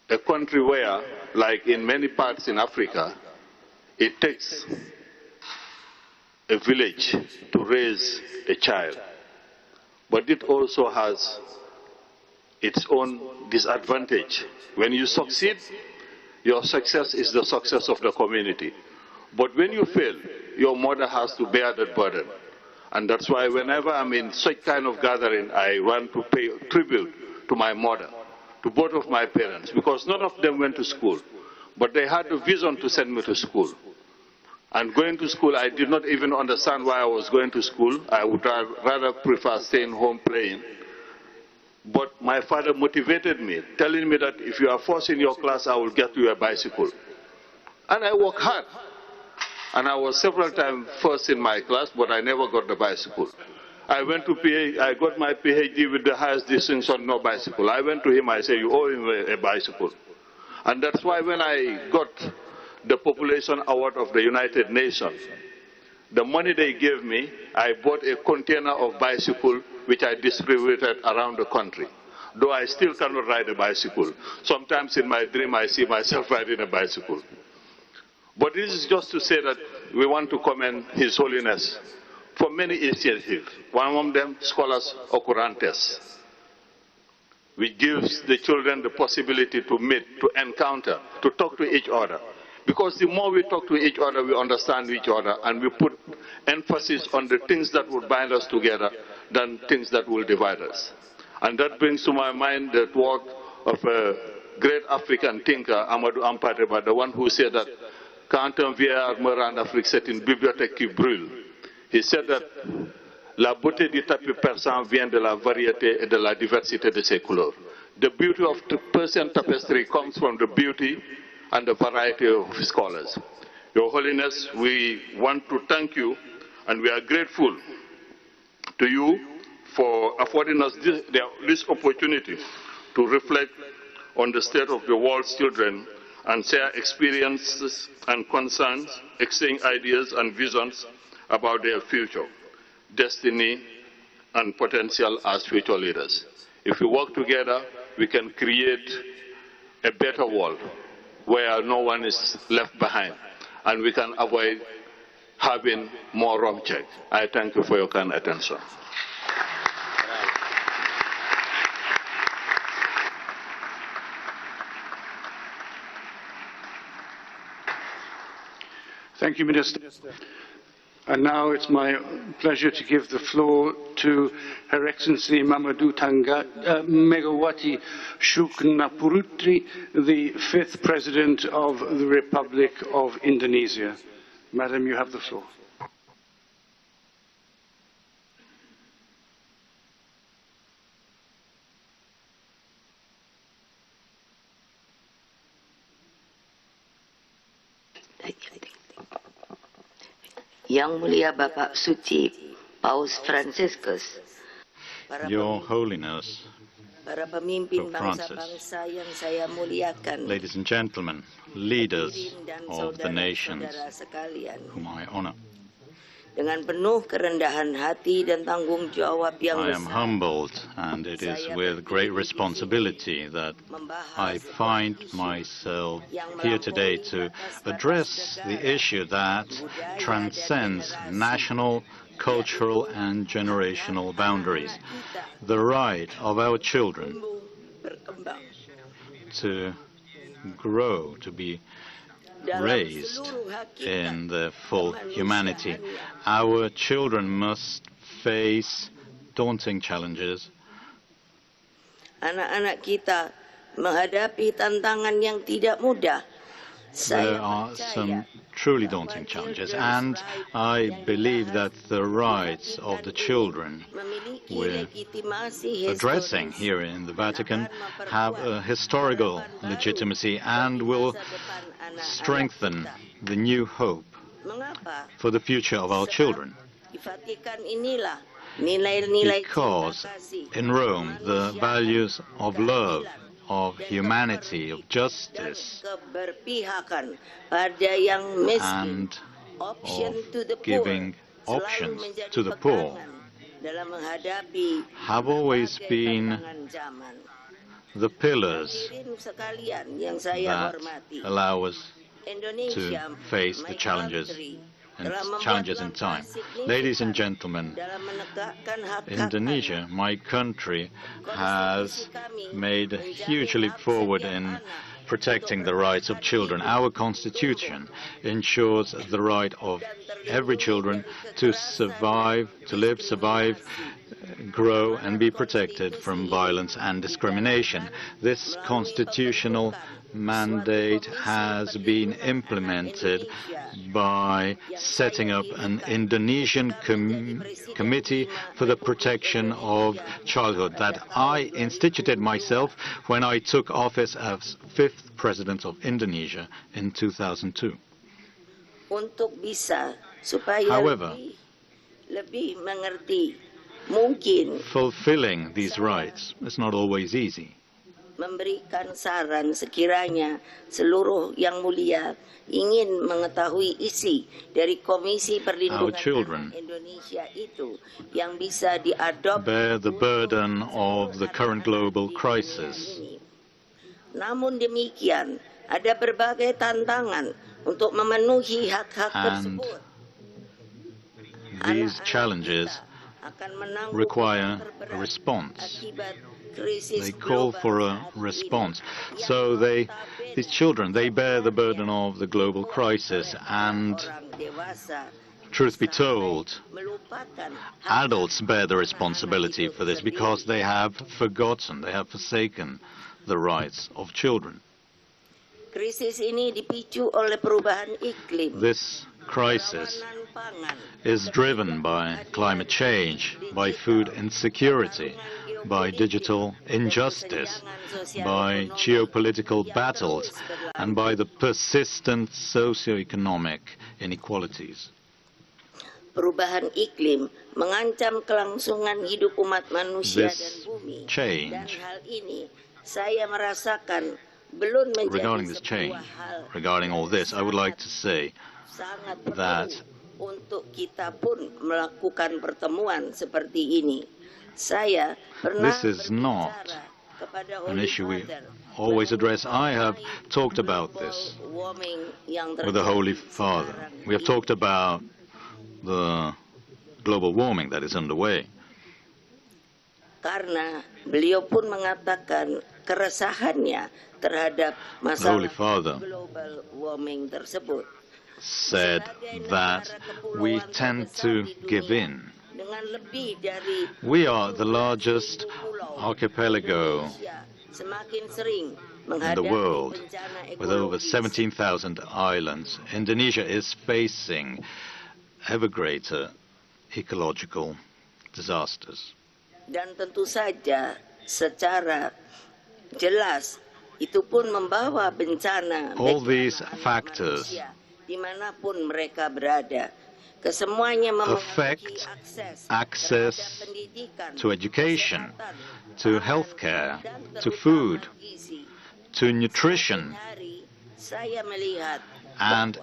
a country where, like in many parts in Africa, it takes a village to raise a child. But it also has its own disadvantage. When you succeed, your success is the success of the community. But when you fail, your mother has to bear that burden. And that's why whenever I'm in such kind of gathering, I want to pay tribute to my mother, to both of my parents, because none of them went to school, but they had the vision to send me to school. And going to school, I did not even understand why I was going to school. I would rather prefer staying home playing. But my father motivated me, telling me that if you are first in your class, I will get you a bicycle. And I worked hard. And I was several times first in my class, but I never got the bicycle. I went to I got my PhD with the highest distinction, no bicycle. I went to him, I said, you owe him a bicycle. And that's why when I got the Population Award of the United Nations, the money they gave me, I bought a container of bicycle which I distributed around the country. Though I still cannot ride a bicycle. Sometimes in my dream I see myself riding a bicycle. But this is just to say that we want to commend His Holiness for many initiatives. One of them, Scholars Occurrentes, which gives the children the possibility to meet, to encounter, to talk to each other. Because the more we talk to each other, we understand each other, and we put emphasis on the things that would bind us together than things that will divide us. And that brings to my mind the work of a great African thinker, Amadou Hampâté, the one who said that quand un vieillard meurt en Afrique, c'est une bibliothèque qui brûle. He said that la beauté du tapis persan vient de la variété et de la diversité de ses couleurs. The beauty of the Persian tapestry comes from the beauty and the variety of scholars. Your Holiness, we want to thank you, and we are grateful to you for affording us this opportunity to reflect on the state of the world's children and share experiences and concerns, exchange ideas and visions about their future, destiny, and potential as future leaders. If we work together, we can create a better world where no one is left behind, and we can avoid having more wrong check. I thank you for your kind attention. Thank you, Minister. And now it's my pleasure to give the floor to Her Excellency Mamadou Megawati Soekarno-Putri, the 5th President of the Republic of Indonesia. Madam, you have the floor. Yang Mulia Bapak Suci Paus Franciscus, Your Holiness, para pemimpin Pope Francis, bangsa-bangsa yang saya muliakan, ladies and gentlemen, leaders dan of the nations saudara-saudara sekalian, whom I honor, dengan penuh kerendahan hati dan tanggung jawab yang I am besar, humbled, and it is with great responsibility that I find myself here today to address the issue that transcends national, cultural and generational boundaries, the right of our children to grow, to be raised in their full humanity. Our children must face daunting challenges. Anak-anak kita menghadapi tantangan yang tidak mudah. There are some truly daunting challenges, and I believe that the rights of the children we're addressing here in the Vatican have a historical legitimacy and will strengthen the new hope for the future of our children. Because in Rome, the values of love, of humanity, of justice, and of giving options to the poor have always been the pillars that allow us to face the challenges in time. Ladies and gentlemen, Indonesia, my country, has made a huge leap forward in protecting the rights of children. Our constitution ensures the right of every children to survive, to live, survive, grow and be protected from violence and discrimination. This constitutional mandate has been implemented by setting up an Indonesian committee for the protection of childhood that I instituted myself when I took office as 5th President of Indonesia in 2002. However, fulfilling these rights is not always easy. Memberikan saran sekiranya seluruh yang mulia ingin mengetahui isi dari Komisi Perlindungan Indonesia itu yang bisa diadopsi bear the burden of the current global crisis. Namun demikian, ada berbagai tantangan untuk memenuhi hak-hak tersebut. These challenges require a response. They call for a response. So these children, they bear the burden of the global crisis, and truth be told, adults bear the responsibility for this because they have forgotten, they have forsaken the rights of children. This crisis is driven by climate change, by food insecurity, by digital injustice, by geopolitical battles, and by the persistent socio-economic inequalities. Perubahan iklim mengancam kelangsungan hidup umat manusia dan bumi. Dan hal ini saya merasakan belum menjadi sebuah hal. Regarding all this, I would like to say that untuk kita pun melakukan pertemuan seperti ini. This is not an issue we always address. I have talked about this with the Holy Father. We have talked about the global warming that is underway. Karena beliau pun mengatakan keresahannya terhadap masalah global warming tersebut. Said that we tend to give in. We are the largest archipelago in the world, with over 17,000 islands. Indonesia is facing ever greater ecological disasters. Dan tentu saja secara jelas itu pun membawa bencana all these factors dimanapun mereka berada. Kesemuanya affect access to education, to healthcare, to food, to nutrition, and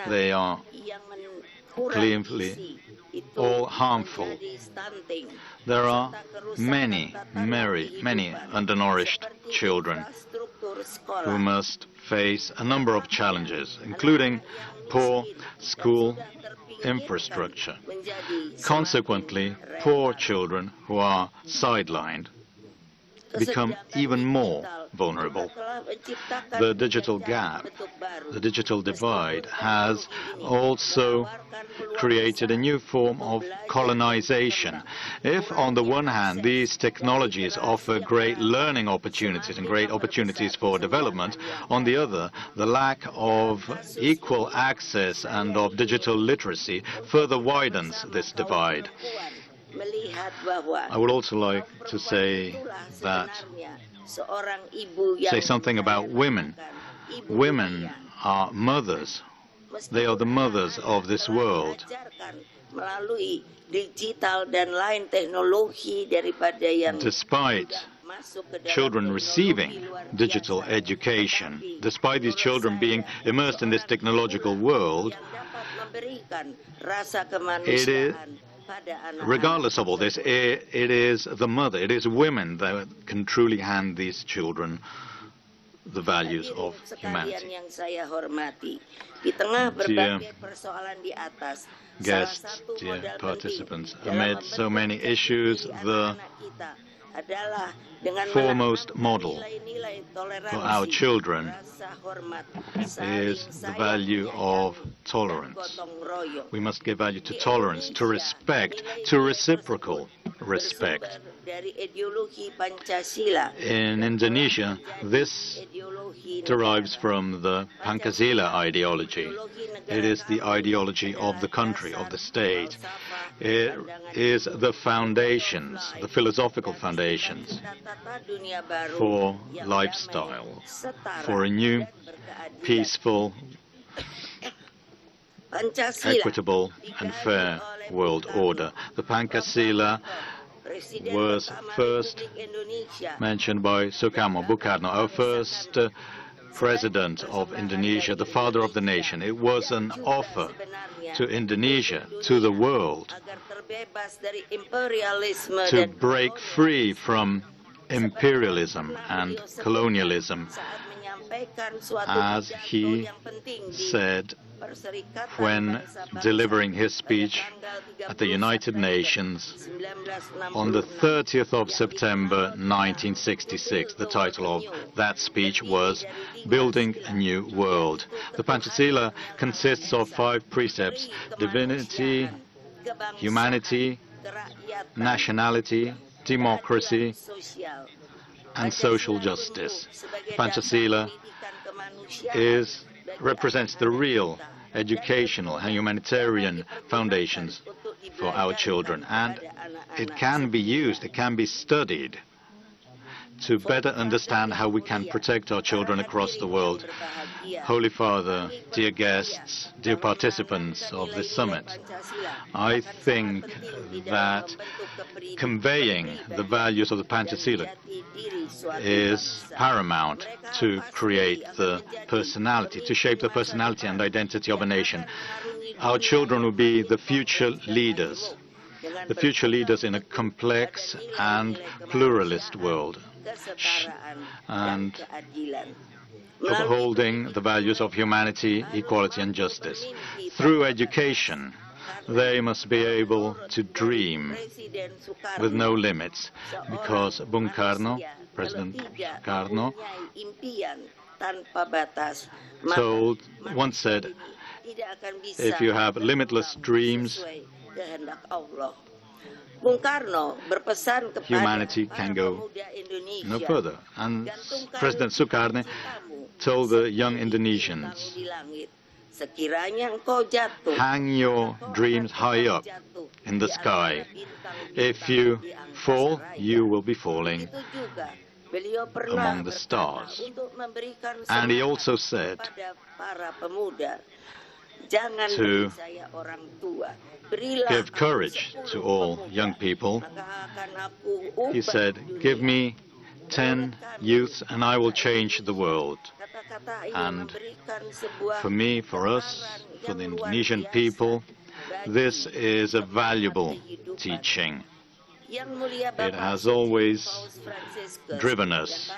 they are clearly all harmful. There are many undernourished children who must face a number of challenges, including poor school infrastructure. Consequently, poor children who are sidelined become even more vulnerable. The digital gap, the digital divide, has also created a new form of colonization. If, on the one hand, these technologies offer great learning opportunities and great opportunities for development, on the other, the lack of equal access and of digital literacy further widens this divide. I would also like to say something about women. Women are mothers. They are the mothers of this world. Despite children receiving digital education, despite these children being immersed in this technological world, regardless of all this, it is the mother, it is women that can truly hand these children the values of humanity. Dear guests, dear participants, amid so many issues, the foremost model for our children is the value of tolerance. We must give value to tolerance, to respect, to reciprocal respect. In Indonesia, this derives from the Pancasila ideology. It is the ideology of the country, of the state. It is the foundations, the philosophical foundations for lifestyle, for a new, peaceful, equitable and fair world order. The Pancasila was first mentioned by Soekarno, Bung-Karno, our first president of Indonesia, the father of the nation. It was an offer to Indonesia, to the world, to break free from imperialism and colonialism, as he said when delivering his speech at the United Nations on the 30th of September 1966. The title of that speech was Building a New World. The Pancasila consists of 5 precepts: divinity, humanity, nationality, democracy, and social justice. Pancasila represents the real educational and humanitarian foundations for our children, and it can be used, it can be studied to better understand how we can protect our children across the world. Holy Father, dear guests, dear participants of this summit, I think that conveying the values of the Pancasila is paramount to create the personality, to shape the personality and identity of a nation. Our children will be the future leaders in a complex and pluralist world, and upholding the values of humanity, equality and justice. Through education, they must be able to dream with no limits, because Bung-Karno, President Karno, once said, if you have limitless dreams, humanity can go no further. And President Sukarno told the young Indonesians, hang your dreams high up in the sky. If you fall, you will be falling among the stars. And he also said to give courage to all young people. He said, give me 10 youths and I will change the world. And for me, for us, for the Indonesian people, this is a valuable teaching. It has always driven us,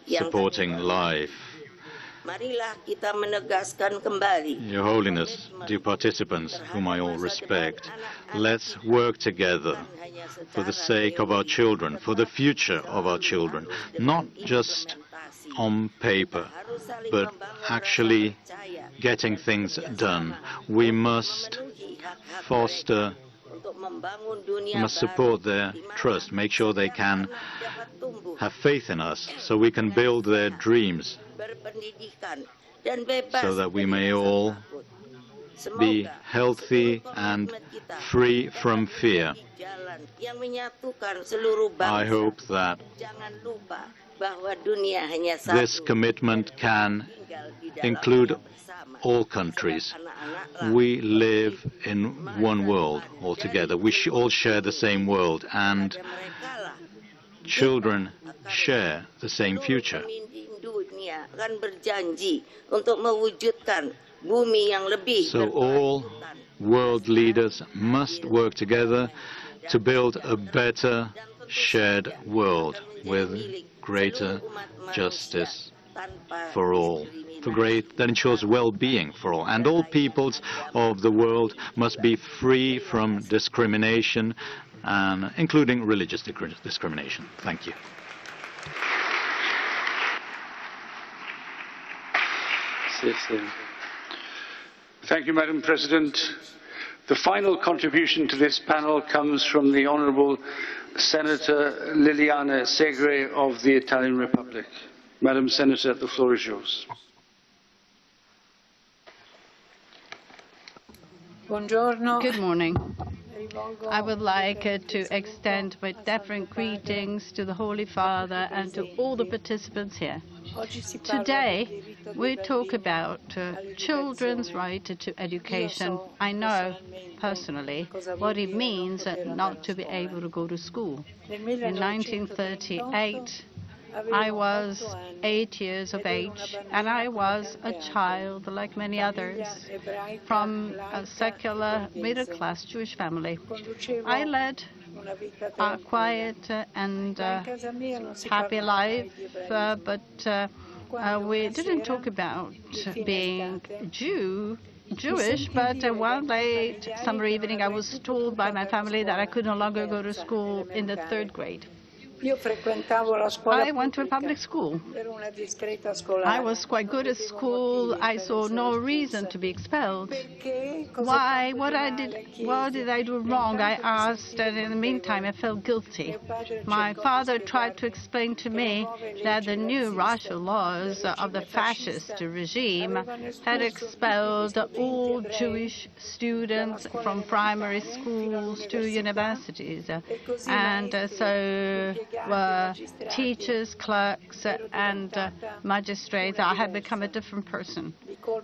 supporting life. Your Holiness, dear participants, whom I all respect, let's work together for the sake of our children, for the future of our children, not just on paper, but actually getting things done. We must foster, we must support their trust, make sure they can have faith in us, so we can build their dreams, so that we may all be healthy and free from fear. I hope that this commitment can include all countries. We live in one world altogether. We all share the same world, and children share the same future. bumi yang lebih So all world leaders must work together to build a better shared world with greater justice for all, that ensures well-being for all. And all peoples of the world must be free from discrimination, including religious discrimination. Thank you. Thank you, Madam President. The final contribution to this panel comes from the Honourable Senator Liliana Segre of the Italian Republic. Madam Senator, the floor is yours. Good morning. I would like to extend my deferent greetings to the Holy Father and to all the participants here. Today, we talk about children's right to education. I know personally what it means not to be able to go to school. In 1938, I was 8 years of age, and I was a child, like many others, from a secular middle-class Jewish family. I led a quiet and happy life, but we didn't talk about being Jewish, but one late summer evening I was told by my family that I could no longer go to school in the 3rd grade. I went to a public school. I was quite good at school. I saw no reason to be expelled. Why? What did I do wrong? I asked, and in the meantime, I felt guilty. My father tried to explain to me that the new racial laws of the fascist regime had expelled all Jewish students from primary schools to universities. And so were teachers, clerks, and magistrates. I had become a different person.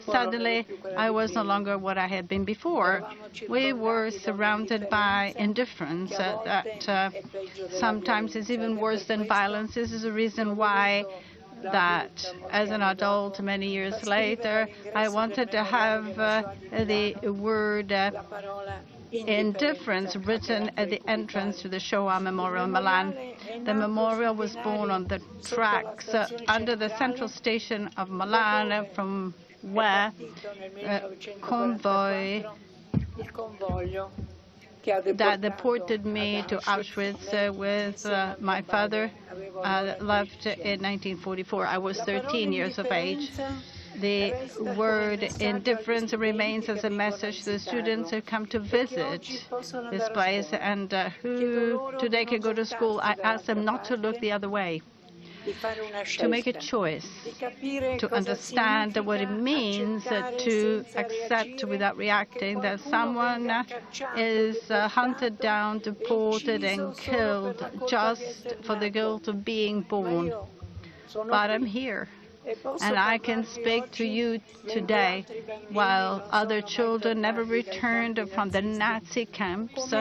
Suddenly, I was no longer what I had been before. We were surrounded by indifference that sometimes is even worse than violence. This is the reason why that as an adult many years later, I wanted to have the word indifference written at the entrance to the Shoah Memorial in Milan. The memorial was born on the tracks under the central station of Milan, from where convoy that deported me to Auschwitz with my father left in 1944. I was 13 years of age. The word indifference remains as a message to the students who come to visit this place and who today can go to school. I ask them not to look the other way, to make a choice, to understand what it means to accept without reacting that someone is hunted down, deported, and killed just for the guilt of being born. But I'm here, and I can speak to you today, while other children never returned from the Nazi camps,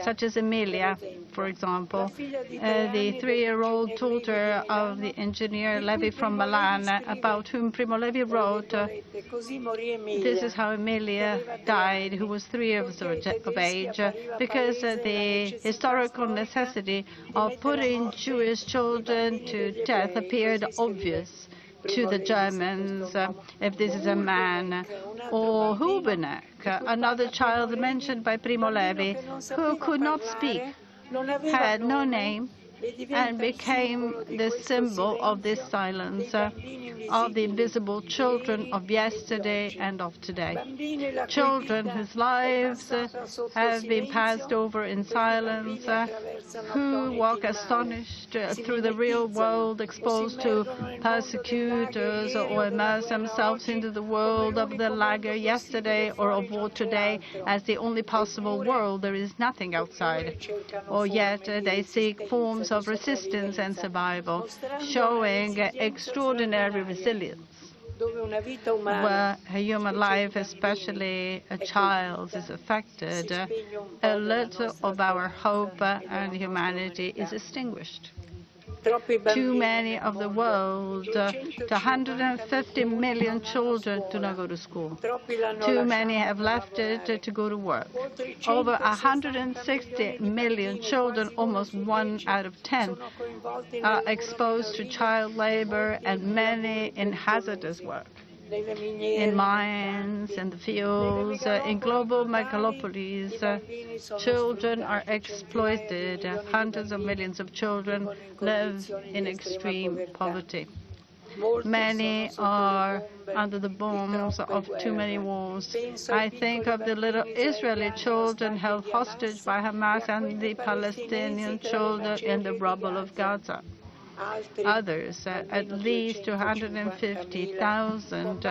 such as Emilia, for example, the 3-year-old daughter of the engineer Levi from Milan, about whom Primo Levi wrote, "This is how Emilia died, who was 3 years of age, because the historical necessity of putting Jewish children to death appeared obvious to the Germans, if this is a man." Or Hubenek, another child mentioned by Primo Levi, who could not speak, had no name, and became the symbol of this silence, of the invisible children of yesterday and of today. Children whose lives have been passed over in silence, who walk astonished through the real world, exposed to persecutors, or immerse themselves into the world of the lager yesterday or of war today as the only possible world. There is nothing outside. Or yet they seek forms of resistance and survival, showing extraordinary resilience. Where a human life, especially a child's, is affected, a little of our hope and humanity is extinguished. Too many of the world, 150 million children do not go to school. Too many have left it to go to work. Over 160 million children, almost 1 out of 10, are exposed to child labor and many in hazardous work. In mines, in the fields, in global megalopolis, children are exploited. Hundreds of millions of children live in extreme poverty. Many are under the bombs of too many wars. I think of the little Israeli children held hostage by Hamas and the Palestinian children in the rubble of Gaza. Others, at least 250,000,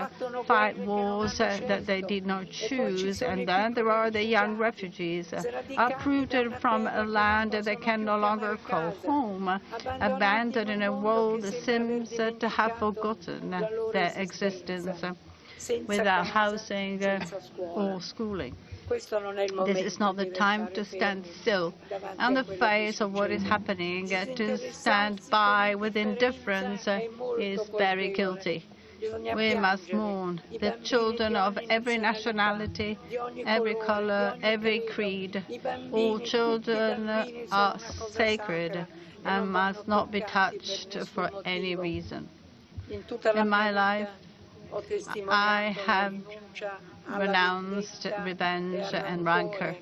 fight wars that they did not choose. And then there are the young refugees, uprooted from a land they can no longer call home, abandoned in a world that seems to have forgotten their existence, without housing or schooling. This is not the time to stand still on the face of what is happening. To stand by with indifference is very guilty. We must mourn the children of every nationality, every color, every creed. All children are sacred and must not be touched for any reason. In my life, I have renounced revenge and rancor.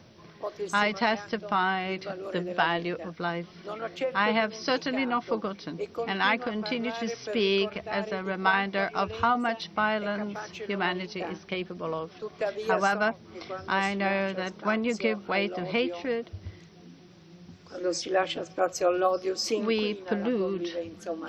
I testified the value of life. I have certainly not forgotten, and I continue to speak as a reminder of how much violence humanity is capable of. However, I know that when you give way to hatred, we pollute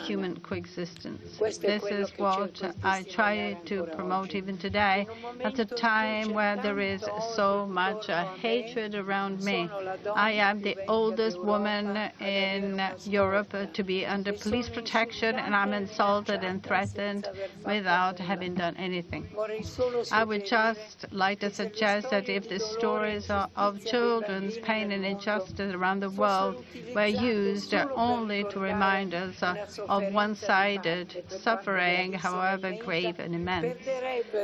human coexistence. This is what I try to promote even today, at a time where there is so much hatred around me. I am the oldest woman in Europe to be under police protection, and I'm insulted and threatened without having done anything. I would just like to suggest that if the stories of children's pain and injustice around the world were used only to remind us of one-sided suffering, however grave and immense,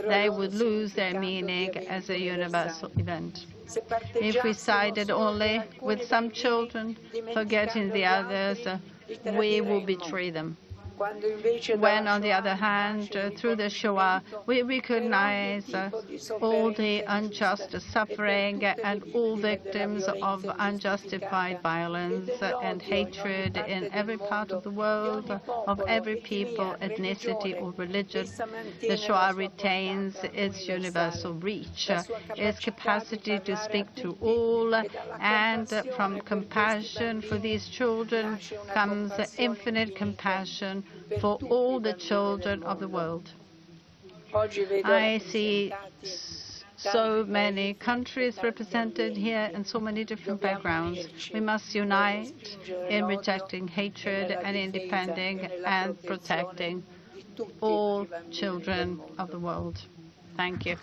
they would lose their meaning as a universal event. If we sided only with some children, forgetting the others, we will betray them. When, on the other hand, through the Shoah, we recognize all the unjust suffering and all victims of unjustified violence and hatred in every part of the world, of every people, ethnicity, or religion, the Shoah retains its universal reach, its capacity to speak to all, and from compassion for these children comes infinite compassion for all the children of the world. I see so many countries represented here and so many different backgrounds. We must unite in rejecting hatred and in defending and protecting all children of the world. Thank you.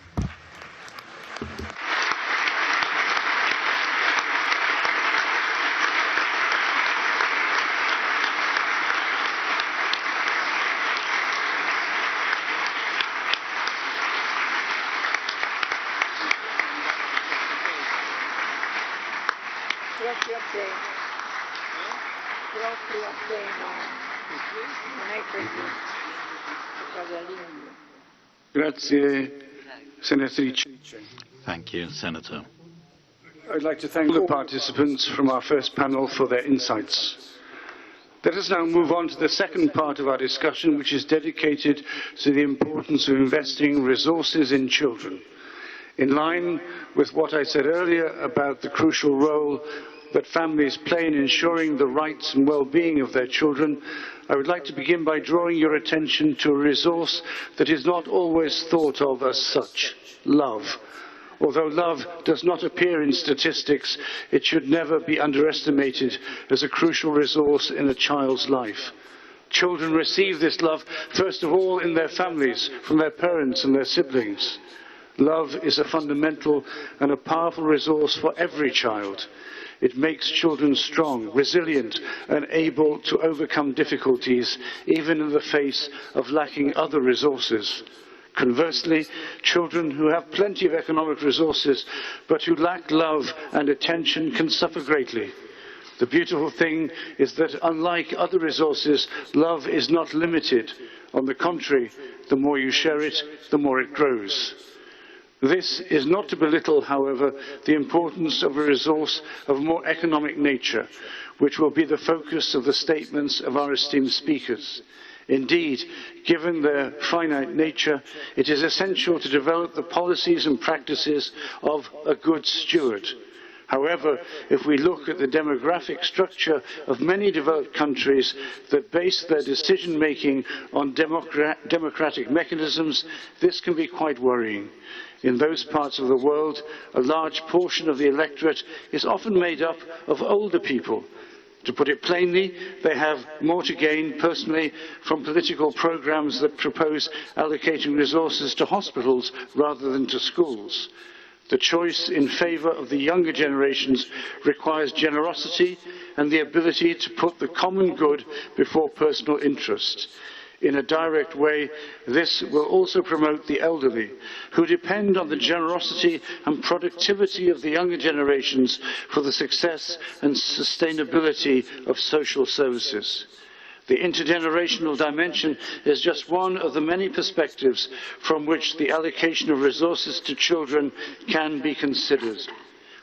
Thank you, Senator. I'd like to thank all the participants from our first panel for their insights. Let us now move on to the second part of our discussion, which is dedicated to the importance of investing resources in children. In line with what I said earlier about the crucial role that families play in ensuring the rights and well-being of their children, I would like to begin by drawing your attention to a resource that is not always thought of as such: love. Although love does not appear in statistics, it should never be underestimated as a crucial resource in a child's life. Children receive this love, first of all, in their families, from their parents and their siblings. Love is a fundamental and a powerful resource for every child. It makes children strong, resilient, and able to overcome difficulties, even in the face of lacking other resources. Conversely, children who have plenty of economic resources, but who lack love and attention, can suffer greatly. The beautiful thing is that, unlike other resources, love is not limited. On the contrary, the more you share it, the more it grows. This is not to belittle, however, the importance of a resource of a more economic nature, which will be the focus of the statements of our esteemed speakers. Indeed, given their finite nature, it is essential to develop the policies and practices of a good steward. However, if we look at the demographic structure of many developed countries that base their decision-making on democratic mechanisms, this can be quite worrying. In those parts of the world, a large portion of the electorate is often made up of older people. To put it plainly, they have more to gain personally from political programs that propose allocating resources to hospitals rather than to schools. The choice in favour of the younger generations requires generosity and the ability to put the common good before personal interest. In a direct way, this will also promote the elderly, who depend on the generosity and productivity of the younger generations for the success and sustainability of social services. The intergenerational dimension is just one of the many perspectives from which the allocation of resources to children can be considered.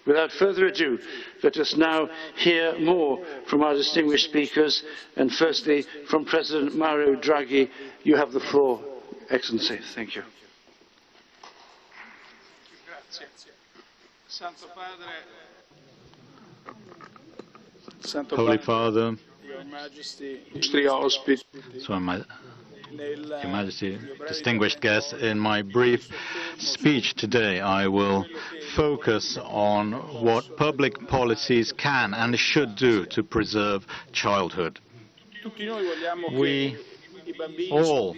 Without further ado, let us now hear more from our distinguished speakers, and firstly from President Mario Draghi. You have the floor, Excellency. Thank you. Holy Father, Your Majesty, distinguished guests, in my brief speech today, I will focus on what public policies can and should do to preserve childhood. We all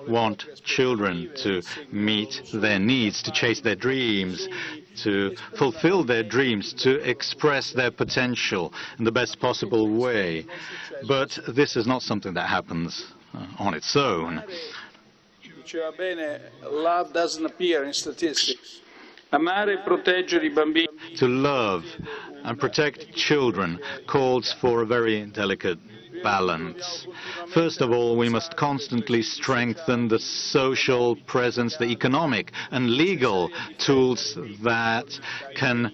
want children to meet their needs, to chase their dreams, to fulfill their dreams, to express their potential in the best possible way. But this is not something that happens on its own. Love doesn't appear in statistics. To love and protect children calls for a very delicate balance. First of all, we must constantly strengthen the social presence, the economic and legal tools that can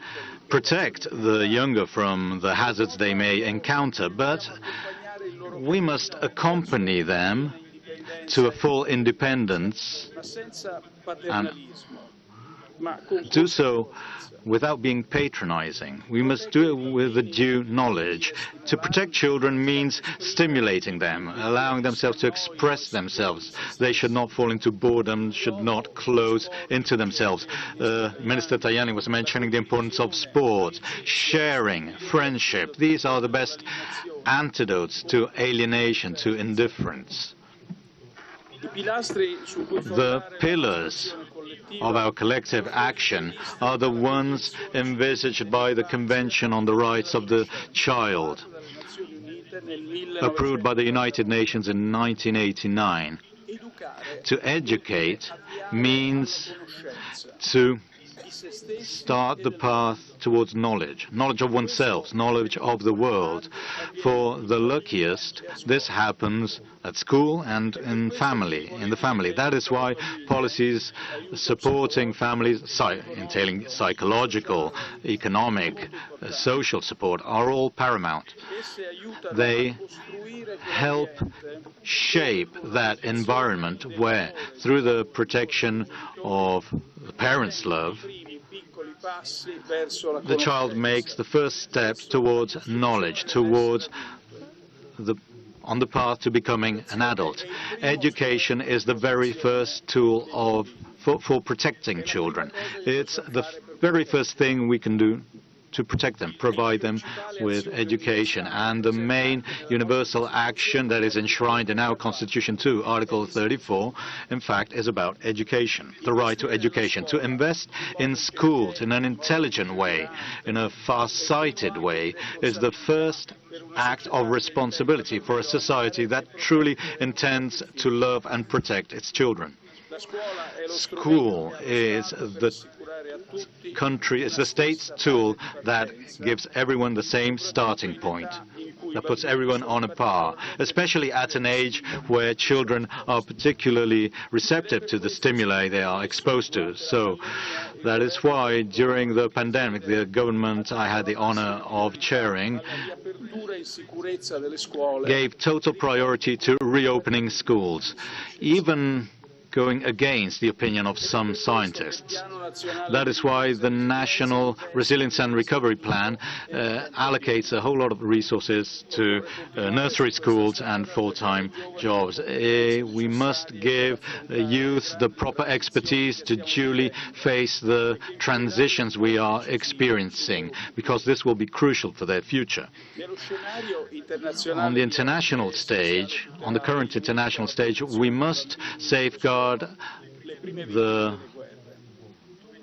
protect the younger from the hazards they may encounter, but we must accompany them to a full independence and do so without being patronizing. We must do it with the due knowledge. To protect children means stimulating them, allowing themselves to express themselves. They should not fall into boredom, should not close into themselves. Minister Tajani was mentioning the importance of sport, sharing, friendship. These are the best antidotes to alienation, to indifference. The pillars of our collective action are the ones envisaged by the Convention on the Rights of the Child, approved by the United Nations in 1989. To educate means to start the path towards knowledge, knowledge of oneself, knowledge of the world. For the luckiest, this happens at school and in the family. That is why policies supporting families, entailing psychological, economic, social support, are all paramount. They help shape that environment where, through the protection of the parents' love, the child makes the first steps towards knowledge, towards on the path to becoming an adult. Education is the very first tool for protecting children. It's the very first thing we can do to protect them, provide them with education. And the main universal action that is enshrined in our Constitution too, Article 34, in fact, is about education, the right to education. To invest in schools in an intelligent way, in a far-sighted way, is the first act of responsibility for a society that truly intends to love and protect its children. School is the state's tool that gives everyone the same starting point, that puts everyone on a par, especially at an age where children are particularly receptive to the stimuli they are exposed to. So that is why during the pandemic, the government I had the honor of chairing gave total priority to reopening schools, even going against the opinion of some scientists. That is why the National Resilience and Recovery Plan allocates a whole lot of resources to nursery schools and full-time jobs. We must give youth the proper expertise to duly face the transitions we are experiencing, because this will be crucial for their future. On the international stage, on the current international stage, we must safeguard the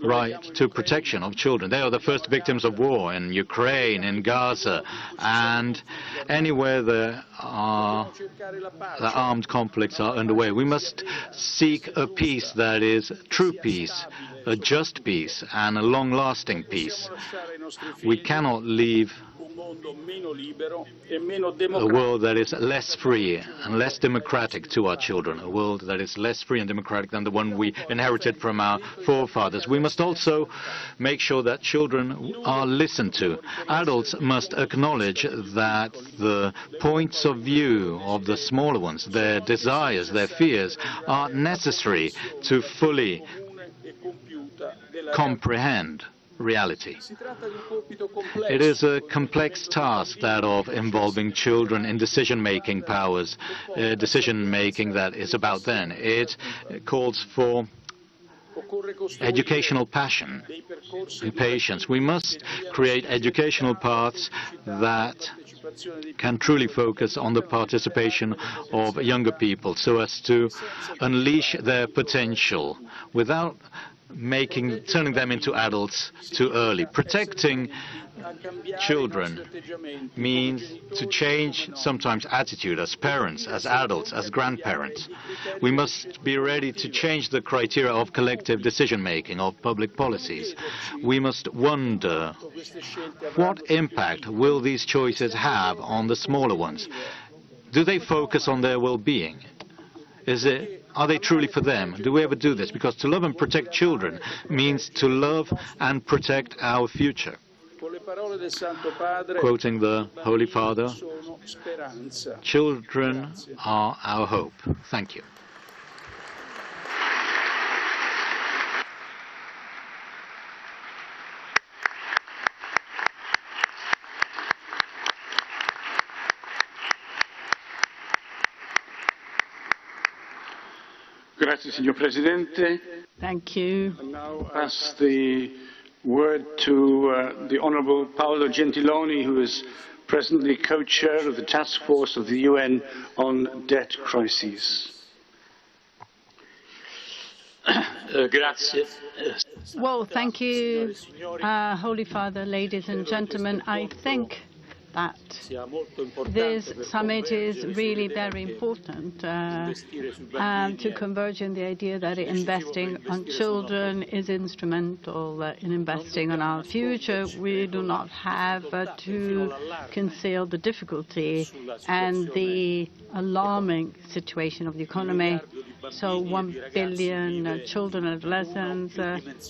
right to protection of children. They are the first victims of war in Ukraine, in Gaza, and anywhere the armed conflicts are underway. We must seek a peace that is true peace, a just peace, and a long-lasting peace. We cannot leave a world that is less free and less democratic to our children, a world that is less free and democratic than the one we inherited from our forefathers. We must also make sure that children are listened to. Adults must acknowledge that the points of view of the smaller ones, their desires, their fears, are necessary to fully comprehend reality. It is a complex task, that of involving children in decision-making powers, decision-making that is about them. It calls for educational passion and patience. We must create educational paths that can truly focus on the participation of younger people so as to unleash their potential without turning them into adults too early. Protecting children means to change sometimes attitude as parents, as adults, as grandparents. We must be ready to change the criteria of collective decision-making, of public policies. We must wonder, what impact will these choices have on the smaller ones? Do they focus on their well-being? Are they truly for them? Do we ever do this? Because to love and protect children means to love and protect our future. Quoting the Holy Father, children are our hope. Thank you. Grazie, signor Presidente. Thank you. I now pass the word to the Honourable Paolo Gentiloni, who is presently co-chair of the Task Force of the UN on Debt Crises. Grazie. Well, thank you, Holy Father, ladies and gentlemen. I think that this summit is really very important to converge in the idea that investing on children is instrumental in investing on our future. We do not have to conceal the difficulty and the alarming situation of the economy. So 1 billion children and adolescents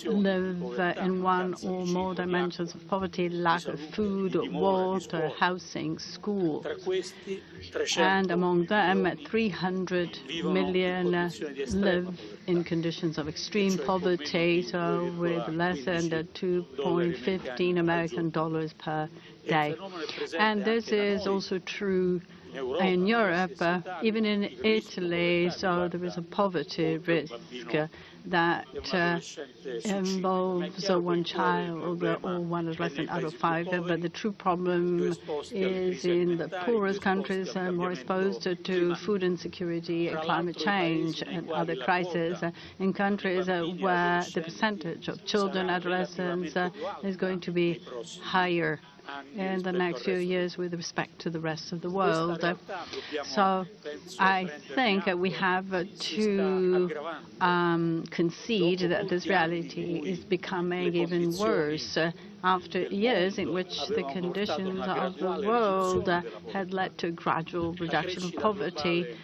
live in one or more dimensions of poverty, lack of food, water, housing, school. And among them, 300 million live in conditions of extreme poverty, so with less than $2.15 American per day. And this is also true in Europe, even in Italy, so there is a poverty risk that involves one child or one adolescent out of 5, but the true problem is in the poorest countries more exposed to food insecurity, climate change, and other crises. In countries where the percentage of children, adolescents is going to be higher in the next few years with respect to the rest of the world. So I think we have to concede that this reality is becoming even worse after years in which the conditions of the world had led to a gradual reduction of poverty.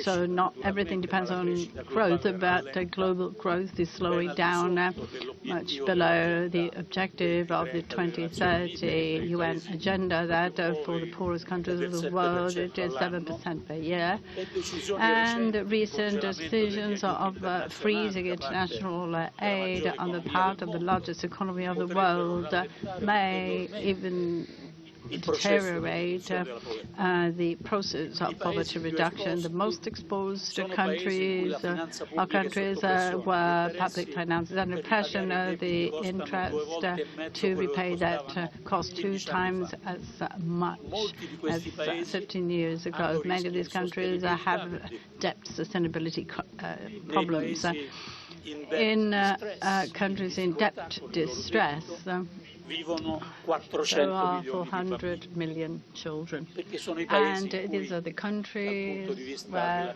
So not everything depends on growth, but global growth is slowing down much below the objective of the 2030 UN agenda that for the poorest countries of the world it is 7% per year. And recent decisions of freezing international aid on the part of the largest economy of the world may even deteriorate the process of poverty reduction. The most exposed countries are countries where public finances are under pressure. The interest to repay that costs 2 times as much as 15 years ago. Many of these countries have debt sustainability problems. In countries in debt distress, there are 400 million children. And these are the countries where,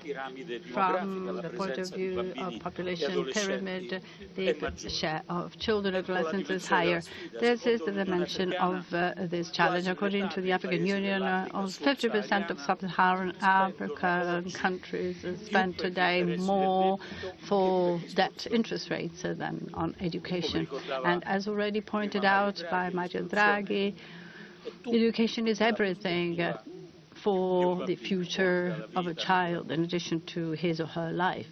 from the point of view of population pyramid, the share of children and adolescents is higher. This is the dimension of this challenge. According to the African Union, almost 50% of sub-Saharan African countries spend today more for debt interest rates than on education. And as already pointed out by Mario Draghi, education is everything for the future of a child in addition to his or her life.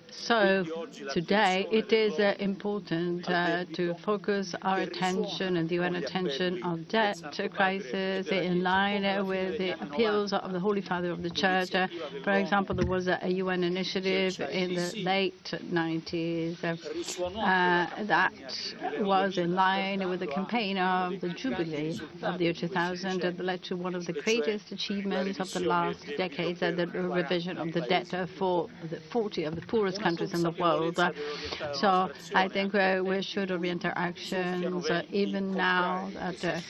So today it is important to focus our attention and the UN attention on debt crisis in line with the appeals of the Holy Father of the Church. For example, there was a UN initiative in the late 90s that was in line with the campaign of the Jubilee of the year 2000 that led to one of the greatest achievements of the last decades, the revision of the debt for the 40 of the poorest countries in the world. So I think we should orient our actions even now that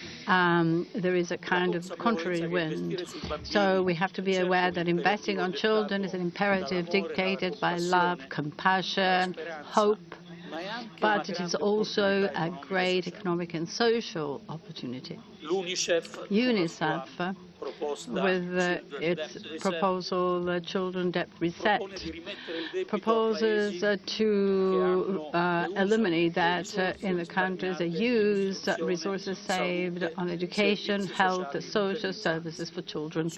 there is a kind of contrary wind. So we have to be aware that investing on children is an imperative dictated by love, compassion, hope, but it is also a great economic and social opportunity. UNICEF, with its proposal, Children Debt Reset, proposes to eliminate that in the countries that use resources saved on education, health, social services for children.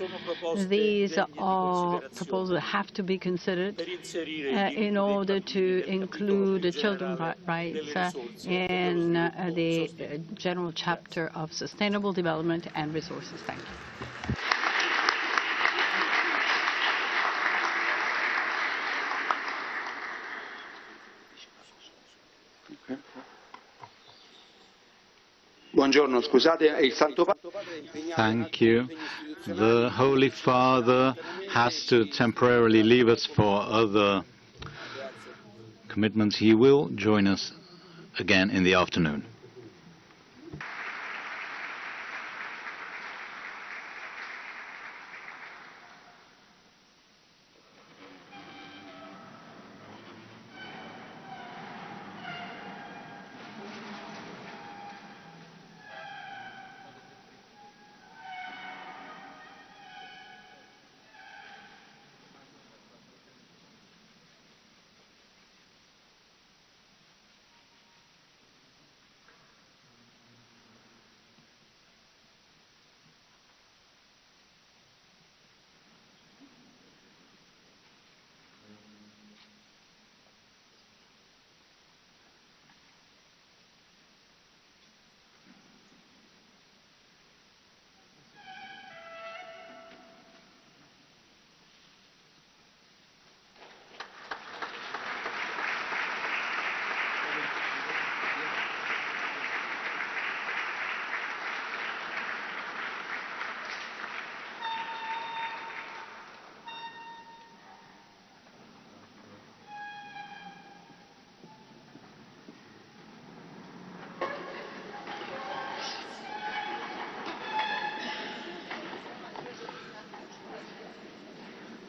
These are proposals that have to be considered in order to include children's rights in the general chapter of sustainable development and resources. Thank you. Thank you. The Holy Father has to temporarily leave us for other commitments. He will join us again in the afternoon.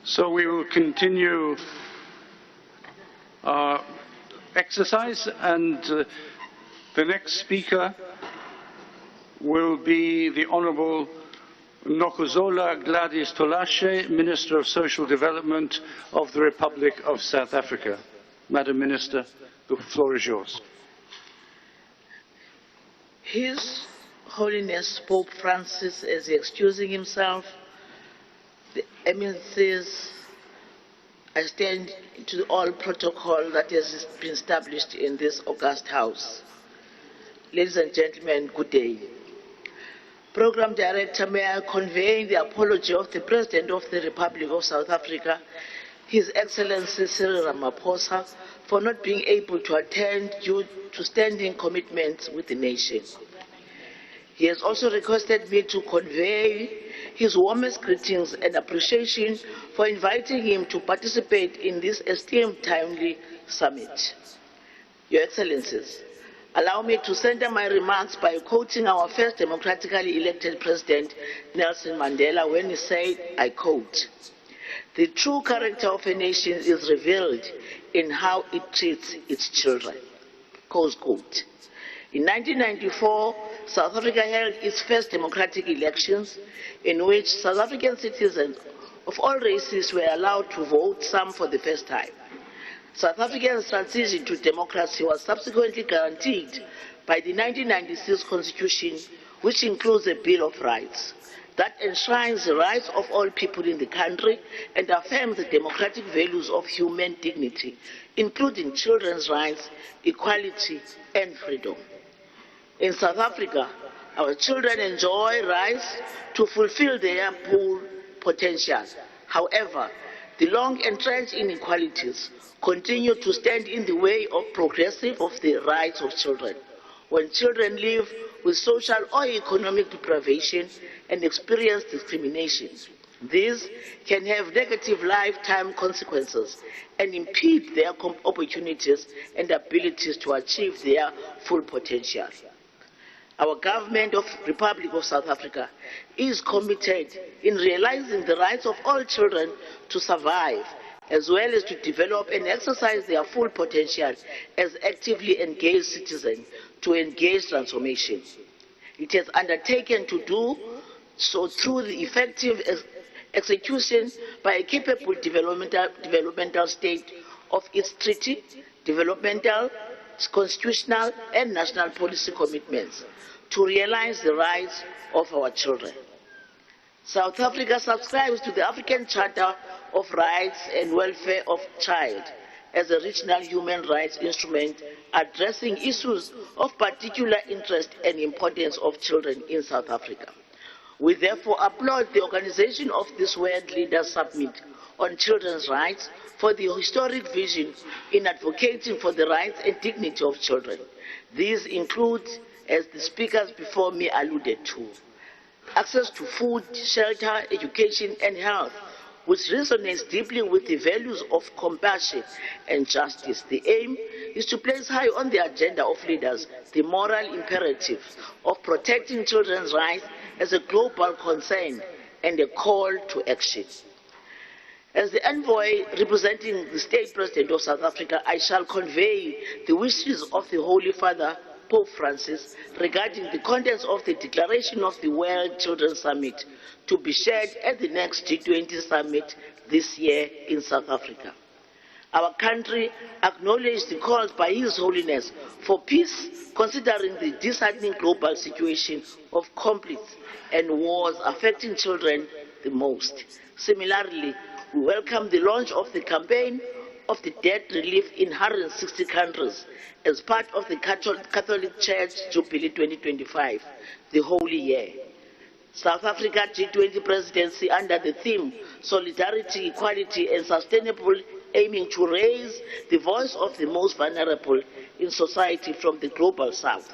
So we will continue our exercise, and the next speaker will be the Honourable Nokuzola Gladys Tolashe, Minister of Social Development of the Republic of South Africa. Madam Minister, the floor is yours. His Holiness Pope Francis is excusing himself. The eminences, I stand to all protocol that has been established in this august house. Ladies and gentlemen, good day. Program Director, may I convey the apology of the President of the Republic of South Africa, His Excellency Cyril Ramaphosa, for not being able to attend due to standing commitments with the nation. He has also requested me to convey his warmest greetings and appreciation for inviting him to participate in this esteemed timely summit. Your Excellencies, allow me to center my remarks by quoting our first democratically elected President, Nelson Mandela, when he said, I quote, "The true character of a nation is revealed in how it treats its children." Close quote. In 1994, South Africa held its first democratic elections in which South African citizens of all races were allowed to vote, some for the first time. South Africa's transition to democracy was subsequently guaranteed by the 1996 Constitution, which includes a Bill of Rights that enshrines the rights of all people in the country and affirms the democratic values of human dignity, including children's rights, equality, and freedom. In South Africa, our children enjoy rights to fulfill their full potential. However, the long-entrenched inequalities continue to stand in the way of progressive of the rights of children. When children live with social or economic deprivation and experience discrimination, these can have negative lifetime consequences and impede their opportunities and abilities to achieve their full potential. Our government of the Republic of South Africa is committed in realizing the rights of all children to survive, as well as to develop and exercise their full potential as actively engaged citizens to engage transformation. It has undertaken to do so through the effective execution by a capable developmental state of its treaty, developmental, constitutional, and national policy commitments to realize the rights of our children. South Africa subscribes to the African Charter of Rights and Welfare of Child as a regional human rights instrument addressing issues of particular interest and importance of children in South Africa. We therefore applaud the organization of this World Leaders Summit on Children's Rights for the historic vision in advocating for the rights and dignity of children. These include, as the speakers before me alluded to, access to food, shelter, education, and health, which resonates deeply with the values of compassion and justice. The aim is to place high on the agenda of leaders the moral imperative of protecting children's rights as a global concern and a call to action. As the envoy representing the State President of South Africa, I shall convey the wishes of the Holy Father, Pope Francis, regarding the contents of the declaration of the World Children's Summit to be shared at the next G20 Summit this year in South Africa. Our country acknowledged the calls by His Holiness for peace, considering the disheartening global situation of conflicts and wars affecting children the most. Similarly, we welcome the launch of the campaign of the debt relief in 160 countries as part of the Catholic Church Jubilee 2025, the Holy Year. South Africa G20 presidency under the theme Solidarity, Equality and Sustainable, aiming to raise the voice of the most vulnerable in society from the global south,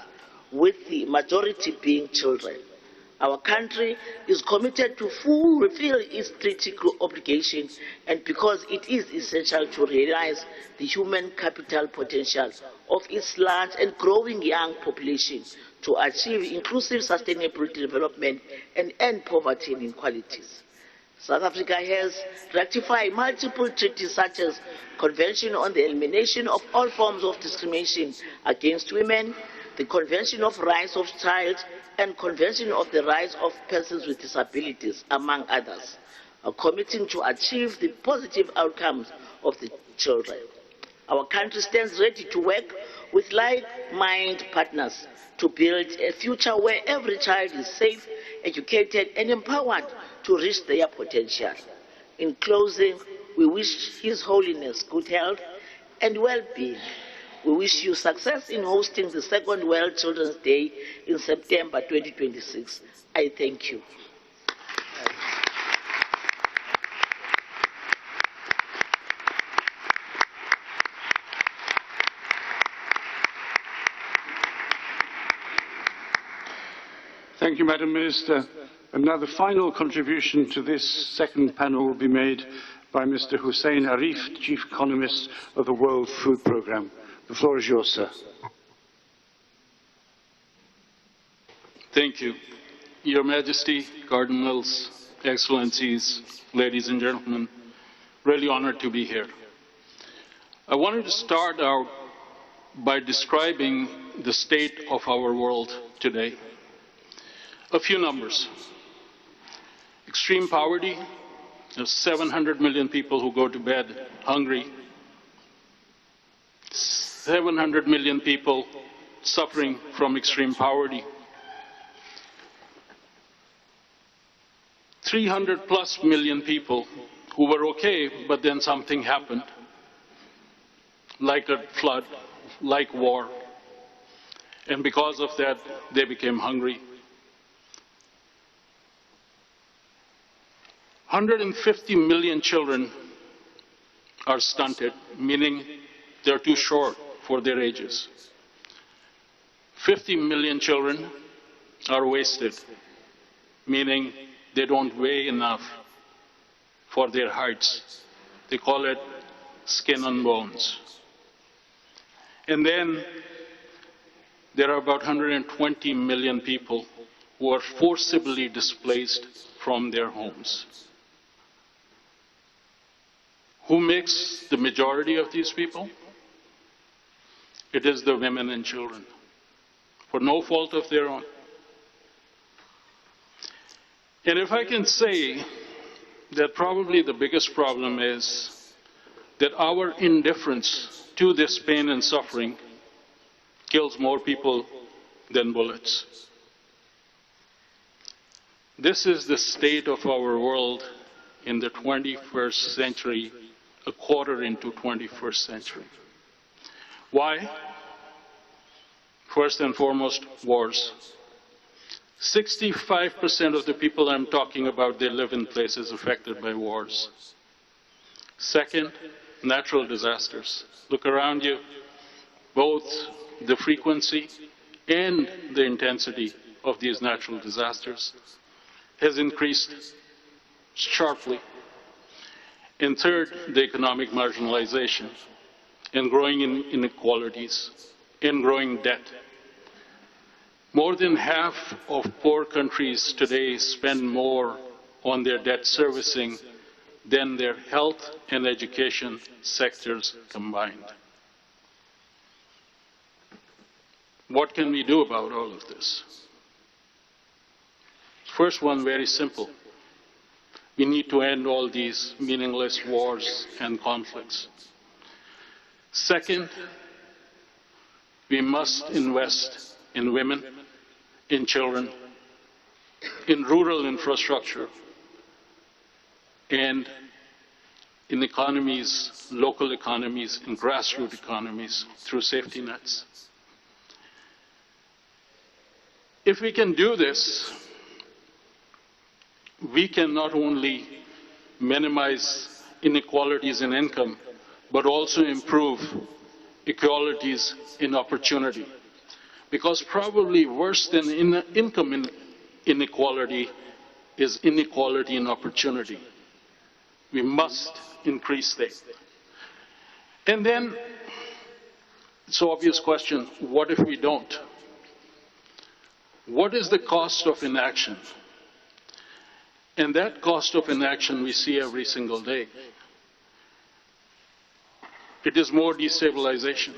with the majority being children. Our country is committed to fulfill its treaty obligation, and because it is essential to realize the human capital potential of its large and growing young population to achieve inclusive sustainable development and end poverty and inequalities. South Africa has ratified multiple treaties such as Convention on the Elimination of All Forms of Discrimination Against Women, the Convention of Rights of Child, and Convention of the Rights of Persons with Disabilities, among others, committing to achieve the positive outcomes of the children. Our country stands ready to work with like-minded partners to build a future where every child is safe, educated, and empowered to reach their potential. In closing, we wish His Holiness good health and well-being. We wish you success in hosting the second World Children's Day in September 2026. I thank you. Thank you, Madam Minister. And now the final contribution to this second panel will be made by Mr. Hussein Arif, Chief Economist of the World Food Programme. The floor is yours, sir. Thank you. Your Majesty, Cardinals, Excellencies, ladies and gentlemen, really honored to be here. I wanted to start out by describing the state of our world today. A few numbers. Extreme poverty, there's 700 million people who go to bed hungry, 700 million people suffering from extreme poverty, 300+ million people who were okay, but then something happened, like a flood, like war, and because of that, they became hungry. 150 million children are stunted, meaning they're too short for their ages. 50 million children are wasted, meaning they don't weigh enough for their heights. They call it skin and bones. And then there are about 120 million people who are forcibly displaced from their homes. Who makes the majority of these people? It is the women and children, for no fault of their own. And if I can say that probably the biggest problem is that our indifference to this pain and suffering kills more people than bullets. This is the state of our world in the 21st century, a quarter into 21st century. Why? First and foremost, wars. 65% of the people I'm talking about, they live in places affected by wars. Second, natural disasters. Look around you. Both the frequency and the intensity of these natural disasters has increased sharply. And third, the economic marginalization and growing inequalities and growing debt. More than half of poor countries today spend more on their debt servicing than their health and education sectors combined. What can we do about all of this? First one, very simple. We need to end all these meaningless wars and conflicts. Second, we must invest in women, in children, in rural infrastructure, and in economies, local economies, and grassroots economies through safety nets. If we can do this, we can not only minimize inequalities in income, but also improve equalities in opportunity. Because probably worse than income inequality is inequality in opportunity. We must increase that. And then, it's an obvious question, what if we don't? What is the cost of inaction? And that cost of inaction we see every single day. It is more destabilization.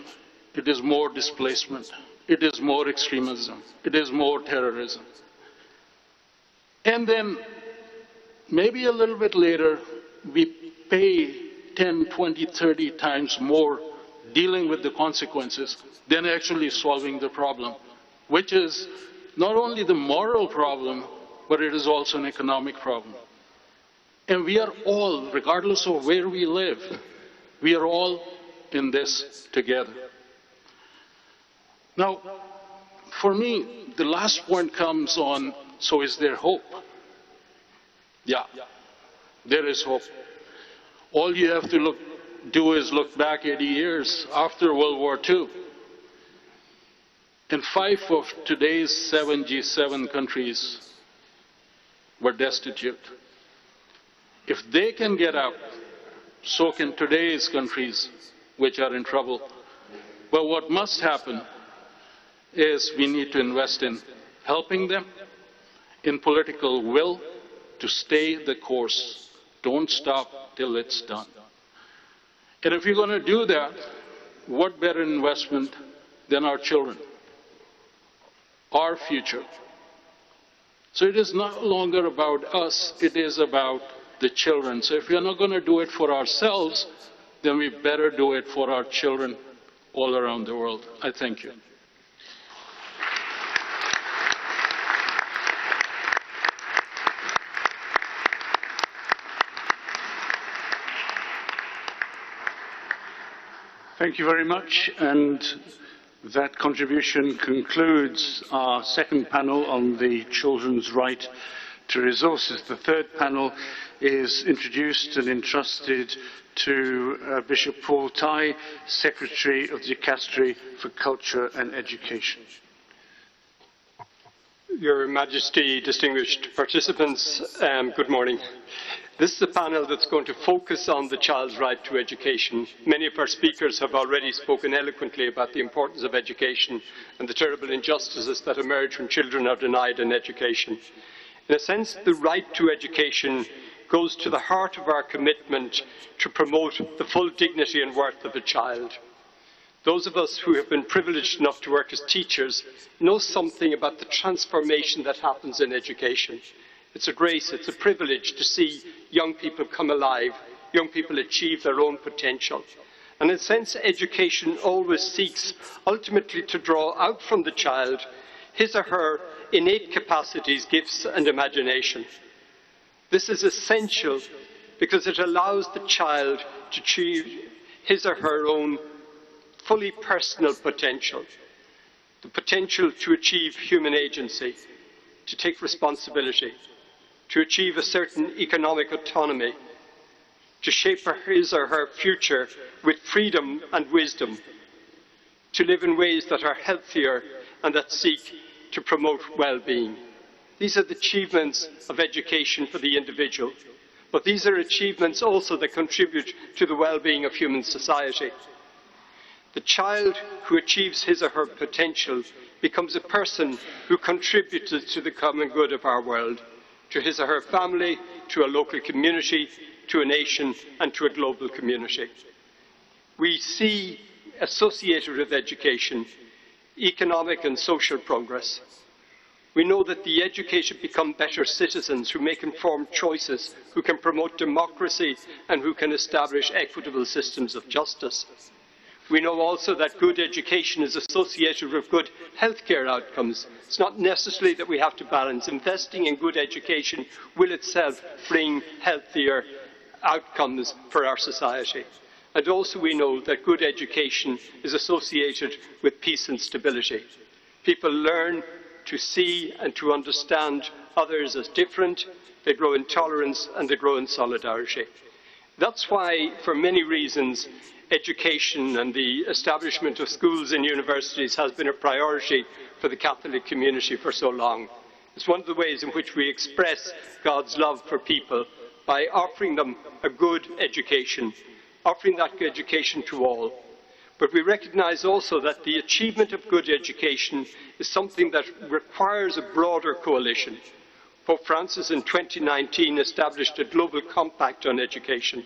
It is more displacement. It is more extremism. It is more terrorism. And then, maybe a little bit later, we pay 10, 20, 30 times more dealing with the consequences than actually solving the problem, which is not only the moral problem, but it is also an economic problem. And we are all, regardless of where we live, we are all in this together. Now, for me, the last point comes on, so is there hope? Yeah, there is hope. All you have to do is look back 80 years after World War II. And 5 of today's 7 G7 countries were destitute. If they can get out, so can today's countries which are in trouble. But what must happen is we need to invest in helping them, in political will to stay the course. Don't stop till it's done. And if you're going to do that, what better investment than our children, our future? So it is no longer about us, it is about the children. So if we're not going to do it for ourselves, then we better do it for our children all around the world. I thank you. Thank you very much, and that contribution concludes our second panel on the children's right to resources. The third panel is introduced and entrusted to Bishop Paul Tai, Secretary of the Dicastery for Culture and Education. Your Majesty, distinguished participants, good morning. This is a panel that's going to focus on the child's right to education. Many of our speakers have already spoken eloquently about the importance of education and the terrible injustices that emerge when children are denied an education. In a sense, the right to education goes to the heart of our commitment to promote the full dignity and worth of a child. Those of us who have been privileged enough to work as teachers know something about the transformation that happens in education. It's a grace, it's a privilege to see young people come alive, young people achieve their own potential. And in a sense, education always seeks ultimately to draw out from the child his or her innate capacities, gifts and imagination. This is essential because it allows the child to achieve his or her own fully personal potential, the potential to achieve human agency, to take responsibility, to achieve a certain economic autonomy, to shape his or her future with freedom and wisdom, to live in ways that are healthier and that seek to promote well-being. These are the achievements of education for the individual, but these are achievements also that contribute to the well-being of human society. The child who achieves his or her potential becomes a person who contributes to the common good of our world, to his or her family, to a local community, to a nation, and to a global community. We see associated with education economic and social progress. We know that the educated become better citizens who make informed choices, who can promote democracy, and who can establish equitable systems of justice. We know also that good education is associated with good healthcare outcomes. It's not necessarily that we have to balance. Investing in good education will itself bring healthier outcomes for our society. And also we know that good education is associated with peace and stability. People learn to see and to understand others as different. They grow in tolerance and they grow in solidarity. That's why, for many reasons, education and the establishment of schools and universities has been a priority for the Catholic community for so long. It's one of the ways in which we express God's love for people by offering them a good education, offering that education to all. But we recognise also that the achievement of good education is something that requires a broader coalition. Pope Francis in 2019 established a global compact on education,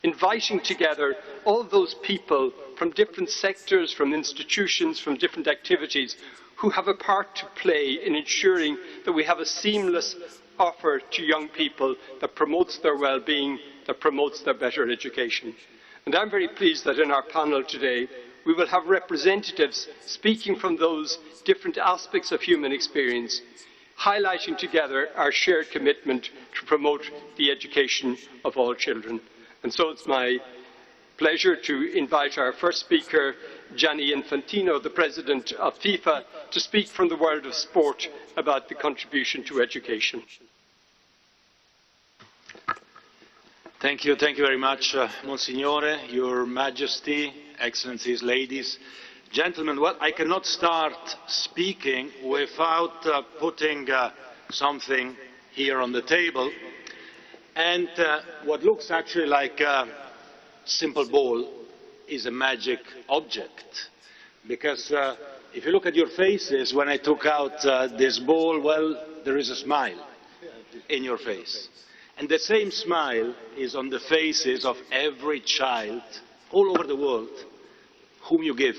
inviting together all those people from different sectors, from institutions, from different activities, who have a part to play in ensuring that we have a seamless offer to young people that promotes their well-being, that promotes their better education. And I'm very pleased that in our panel today, we will have representatives speaking from those different aspects of human experience, highlighting together our shared commitment to promote the education of all children. And so it's my pleasure to invite our first speaker, Gianni Infantino, the President of FIFA, to speak from the world of sport about the contribution to education. Thank you very much, Monsignore, Your Majesty, Excellencies, ladies, gentlemen. Well, I cannot start speaking without putting something here on the table. And what looks actually like a simple ball is a magic object. Because if you look at your faces, when I took out this ball, well, there is a smile in your face. And the same smile is on the faces of every child all over the world whom you give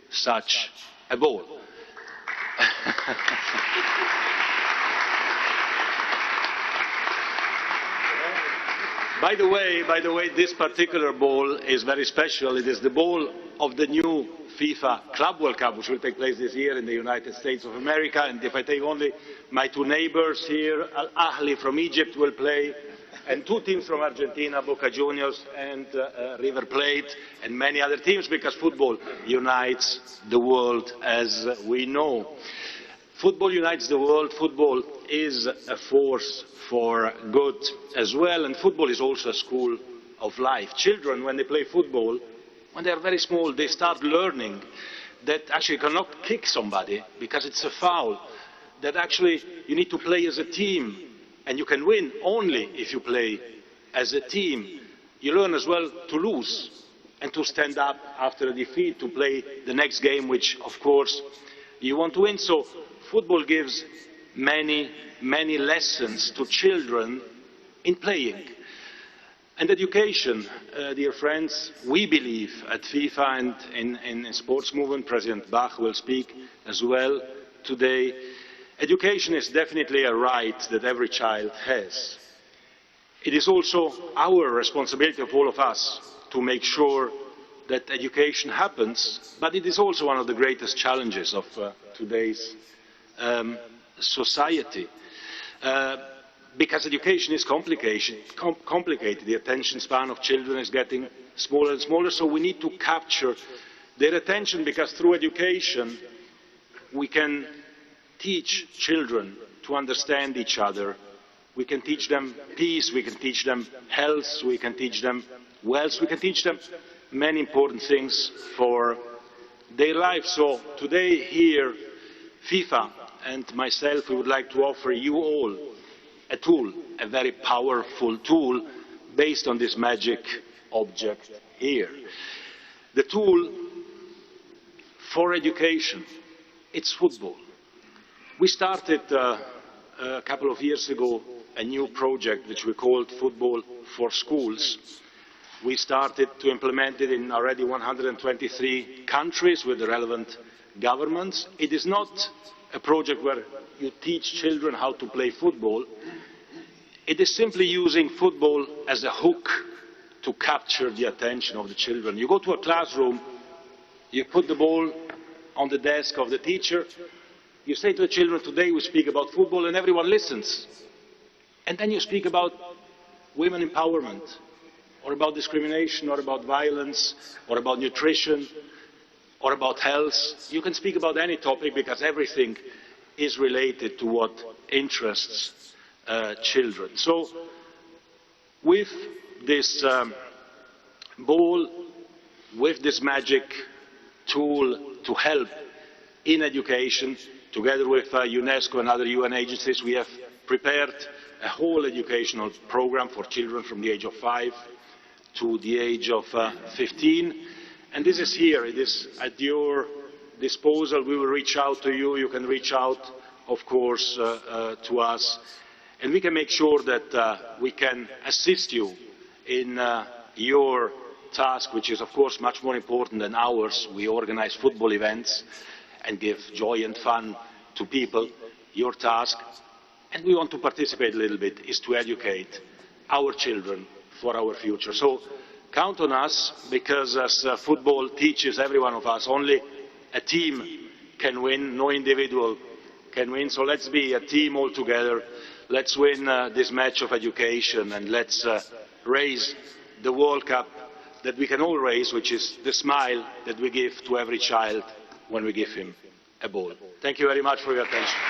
such a ball. By the way, this particular ball is very special. It is the ball of the new FIFA Club World Cup, which will take place this year in the United States of America. And if I take only my two neighbors here, Al Ahly from Egypt will play, and two teams from Argentina, Boca Juniors and River Plate, and many other teams, because football unites the world, as we know. Football unites the world. Football is a force for good as well, and football is also a school of life. Children, when they play football, when they are very small, they start learning that actually you cannot kick somebody because it's a foul, that actually you need to play as a team, and you can win only if you play as a team. You learn as well to lose and to stand up after a defeat, to play the next game, which of course you want to win. So football gives many lessons to children in playing. And education, dear friends, we believe at FIFA and in sports movement, President Bach will speak as well today, education is definitely a right that every child has. It is also our responsibility of all of us to make sure that education happens, but it is also one of the greatest challenges of today's society. Because education is complicated. The attention span of children is getting smaller and smaller, so we need to capture their attention, because through education we can teach children to understand each other. We can teach them peace, we can teach them health, we can teach them wealth, we can teach them many important things for their life. So today here, FIFA and myself, we would like to offer you all a tool, a very powerful tool, based on this magic object here. The tool for education, it's football. We started a couple of years ago a new project which we called Football for Schools. We started to implement it in already 123 countries with the relevant governments. It is not a project where you teach children how to play football. It is simply using football as a hook to capture the attention of the children. You go to a classroom, you put the ball on the desk of the teacher, you say to the children, today we speak about football, and everyone listens. And then you speak about women empowerment, or about discrimination, or about violence, or about nutrition, or about health. You can speak about any topic, because everything is related to what interests children. So with this ball, with this magic tool to help in education, together with UNESCO and other UN agencies, we have prepared a whole educational program for children from the age of 5 to the age of 15. And this is here, it is at your disposal. We will reach out to you, you can reach out, of course, to us. And we can make sure that we can assist you in your task, which is, of course, much more important than ours. We organize football events and give joy and fun to people. Your task, and we want to participate a little bit, is to educate our children for our future. So count on us, because as football teaches every one of us, only a team can win, no individual can win. So let's be a team all together. Let's win this match of education, and let's raise the World Cup that we can all raise, which is the smile that we give to every child when we give him a ball. Thank you very much for your attention.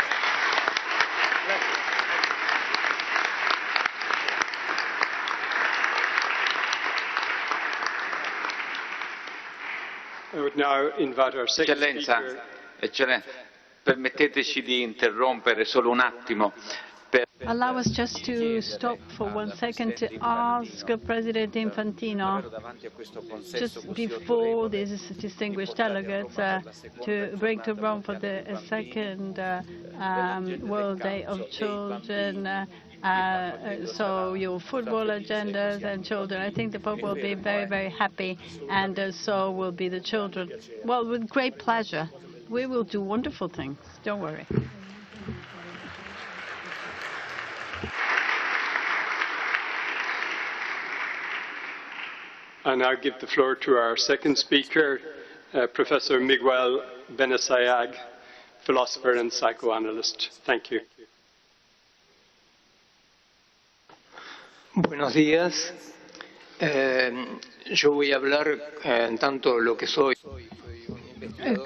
I would now invite our second speaker. Eccellenza, permetteteci di interrompere solo un attimo. Allow us just to stop for 1 second to ask President Infantino, just before these distinguished delegates, to bring to Rome for the second World Day of Children, so your football agendas and children. I think the Pope will be very, very happy, and so will be the children. Well, with great pleasure. We will do wonderful things. Don't worry. I now give the floor to our second speaker, Professor Miguel Benesayag, philosopher and psychoanalyst. Thank you. Buenos días. Yo voy a hablar tanto lo que soy.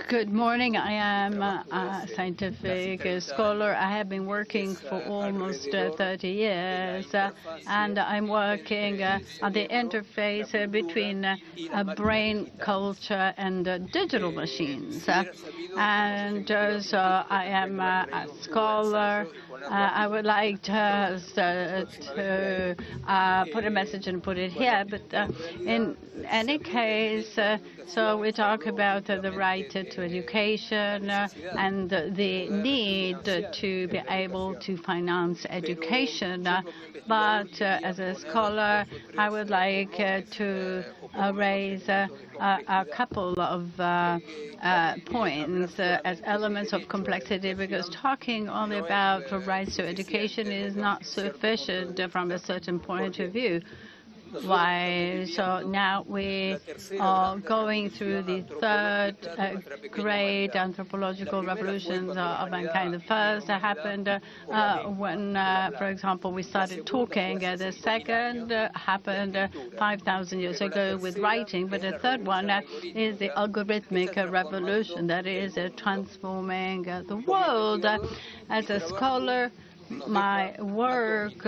Good morning. I am a scientific scholar. I have been working for almost 30 years, and I'm working on the interface between brain culture and digital machines. And so I am a scholar. I would like to put a message and put it here, but in any case, so we talk about the right to education and the need to be able to finance education. But as a scholar, I would like to raise a couple of points as elements of complexity, because talking only about rights to education is not sufficient from a certain point of view. Why? So now we are going through the third great anthropological revolutions of mankind. The first happened when, for example, we started talking. The second happened 5,000 years ago with writing. But the third one is the algorithmic revolution that is transforming the world. As a scholar, my work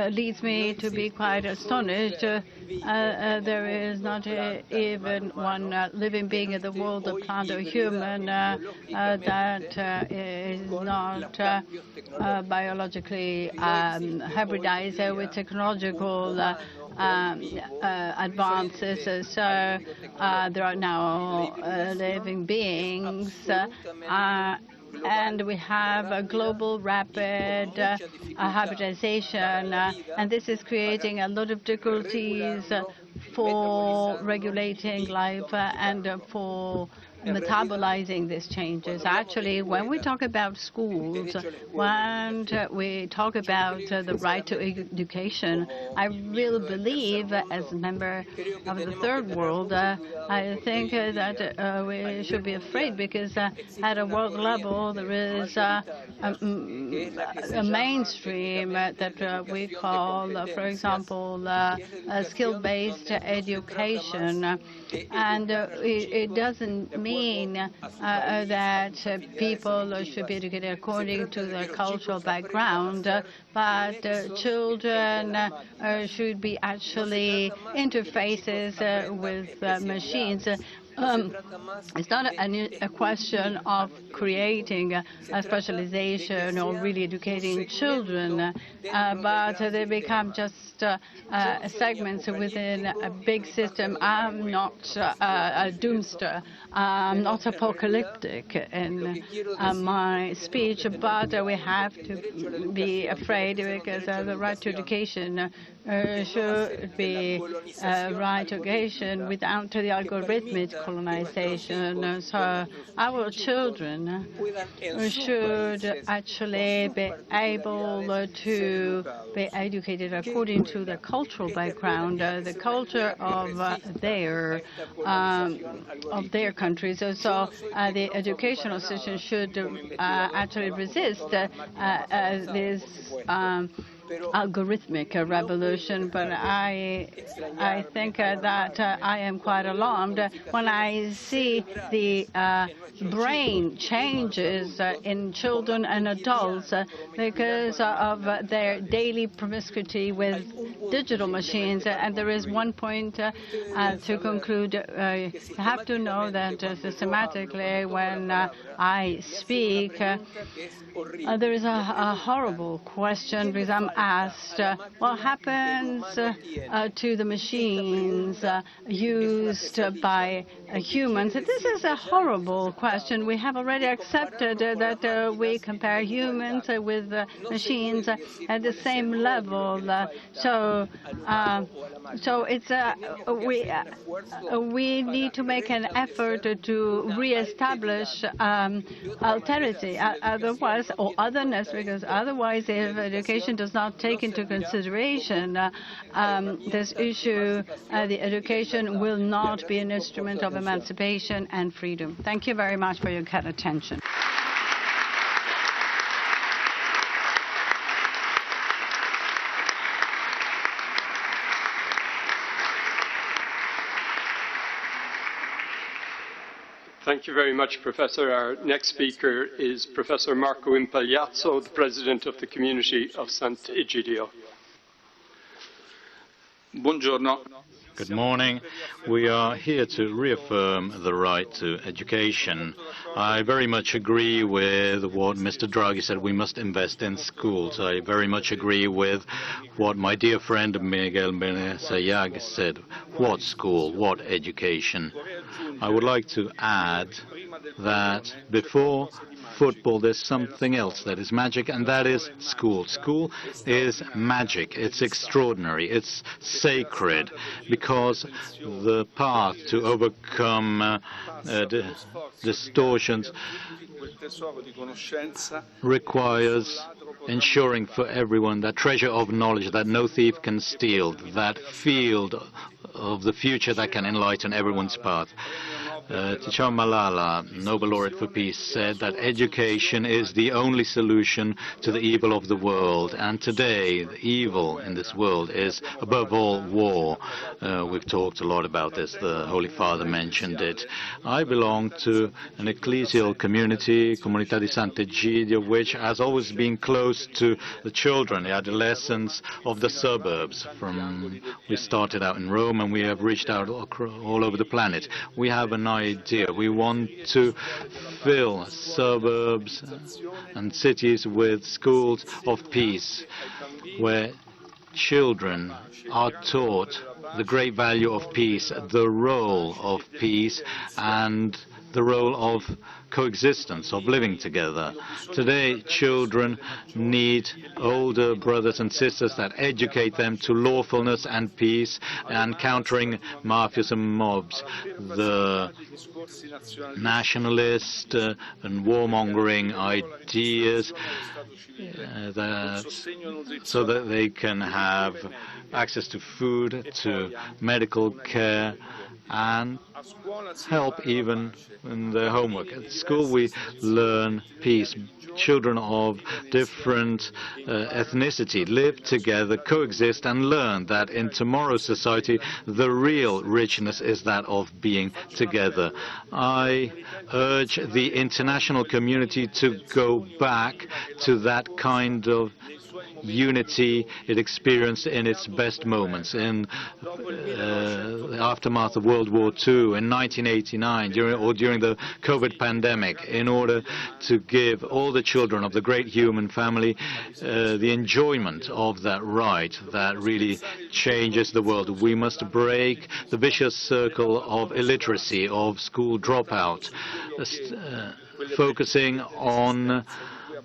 leads me to be quite astonished. There is not even one living being in the world, a plant or human, that is not biologically hybridized with technological advances. So there are now living beings. And we have a global rapid hybridization, and this is creating a lot of difficulties for regulating life and for metabolizing these changes. Actually, when we talk about schools, when we talk about the right to education, I really believe, as a member of the third world, I think that we should be afraid, because at a world level there is a mainstream that we call, for example, skill-based education, and it doesn't mean that people should be educated according to their cultural background, but children should be actually interfaces with machines. It's not a question of creating a specialization or really educating children, but they become just segments within a big system. I'm not a doomster. I'm not apocalyptic in my speech, but we have to be afraid because the right to education should be right to education without the algorithmic colonization. So our children should actually be able to be educated according to the cultural background, the culture of their countries. So the educational system should actually resist this algorithmic revolution, but I think that I am quite alarmed when I see the brain changes in children and adults because of their daily promiscuity with digital machines. And there is one point to conclude. You have to know that systematically when I speak, there is a horrible question because I'm asked, what happens to the machines used by humans? This is a horrible question. We have already accepted that we compare humans with machines at the same level. So it's we need to make an effort to reestablish alterity, otherwise, or otherness, because otherwise, if education does not take into consideration this issue, the education will not be an instrument of emancipation and freedom. Thank you very much for your kind attention. Thank you very much, Professor. Our next speaker is Professor Marco Impagliazzo, the President of the Community of Sant'Egidio. Buongiorno. Good morning. We are here to reaffirm the right to education. I very much agree with what Mr. Draghi said. We must invest in schools. I very much agree with what my dear friend Miguel Sayag said. What school? What education? I would like to add that before football, there's something else that is magic, and that is school. School is magic. It's extraordinary. It's sacred, because the path to overcome distortions requires ensuring for everyone that treasure of knowledge that no thief can steal, that field of the future that can enlighten everyone's path. Tajani Malala, Nobel laureate for peace, said that education is the only solution to the evil of the world. And today, the evil in this world is, above all, war. We've talked a lot about this. The Holy Father mentioned it. I belong to an ecclesial community, Comunità di Sant'Egidio, which has always been close to the children, the adolescents of the suburbs. We started out in Rome, and we have reached out all over the planet. We have an idea. We want to fill suburbs and cities with schools of peace, where children are taught the great value of peace, the role of peace, and the role of coexistence, of living together. Today, children need older brothers and sisters that educate them to lawfulness and peace and countering mafias and mobs. The nationalist and warmongering ideas so that they can have access to food, to medical care, and help even in their homework. At school we learn peace. Children of different ethnicity live together, coexist, and learn that in tomorrow's society the real richness is that of being together. I urge the international community to go back to that kind of unity it experienced in its best moments, in the aftermath of World War II, in 1989, during the COVID pandemic, in order to give all the children of the great human family the enjoyment of that right that really changes the world. We must break the vicious circle of illiteracy, of school dropout, focusing on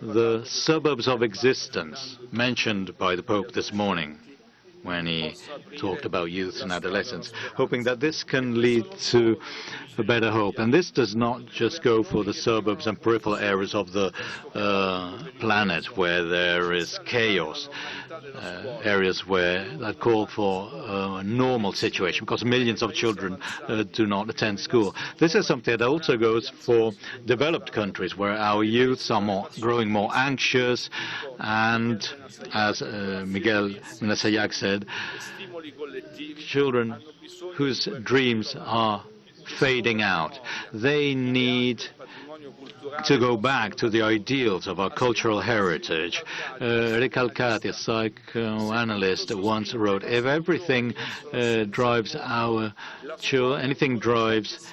the suburbs of existence mentioned by the Pope this morning when he talked about youth and adolescents, hoping that this can lead to a better hope. And this does not just go for the suburbs and peripheral areas of the planet where there is chaos, areas that call for a normal situation, because millions of children do not attend school. This is something that also goes for developed countries, where our youths are growing more anxious, and as Miguel Menasayak said, children whose dreams are fading out. They need to go back to the ideals of our cultural heritage. Recalcati, a psychoanalyst, once wrote, if everything drives anything drives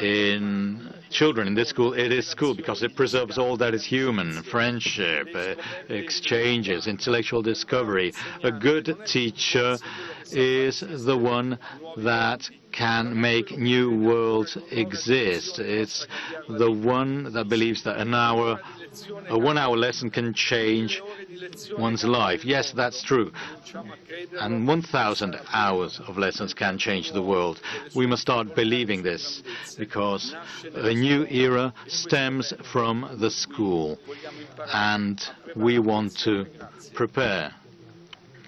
in children in this school, it is school, because it preserves all that is human: friendship, exchanges, intellectual discovery. A good teacher is the one that can make new worlds exist. It's the one that believes that a one-hour lesson can change one's life. Yes, that's true. And 1,000 hours of lessons can change the world. We must start believing this, because a new era stems from the school, and we want to prepare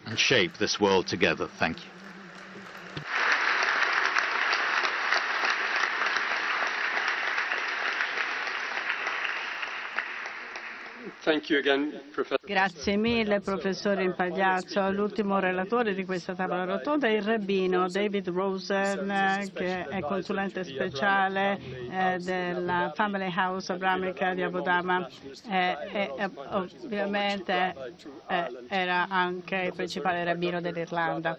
and shape this world together. Thank you. Thank you again, Professor. Grazie mille, professore Impagliazzo. L'ultimo relatore di questa tavola rotonda è il rabbino David Rosen, che è consulente speciale della Family House abramica di Abu Dhabi, e ovviamente era anche il principale rabbino dell'Irlanda.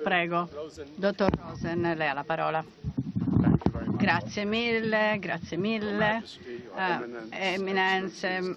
Prego, dottor Rosen, lei ha la parola. Grazie mille, eminenze,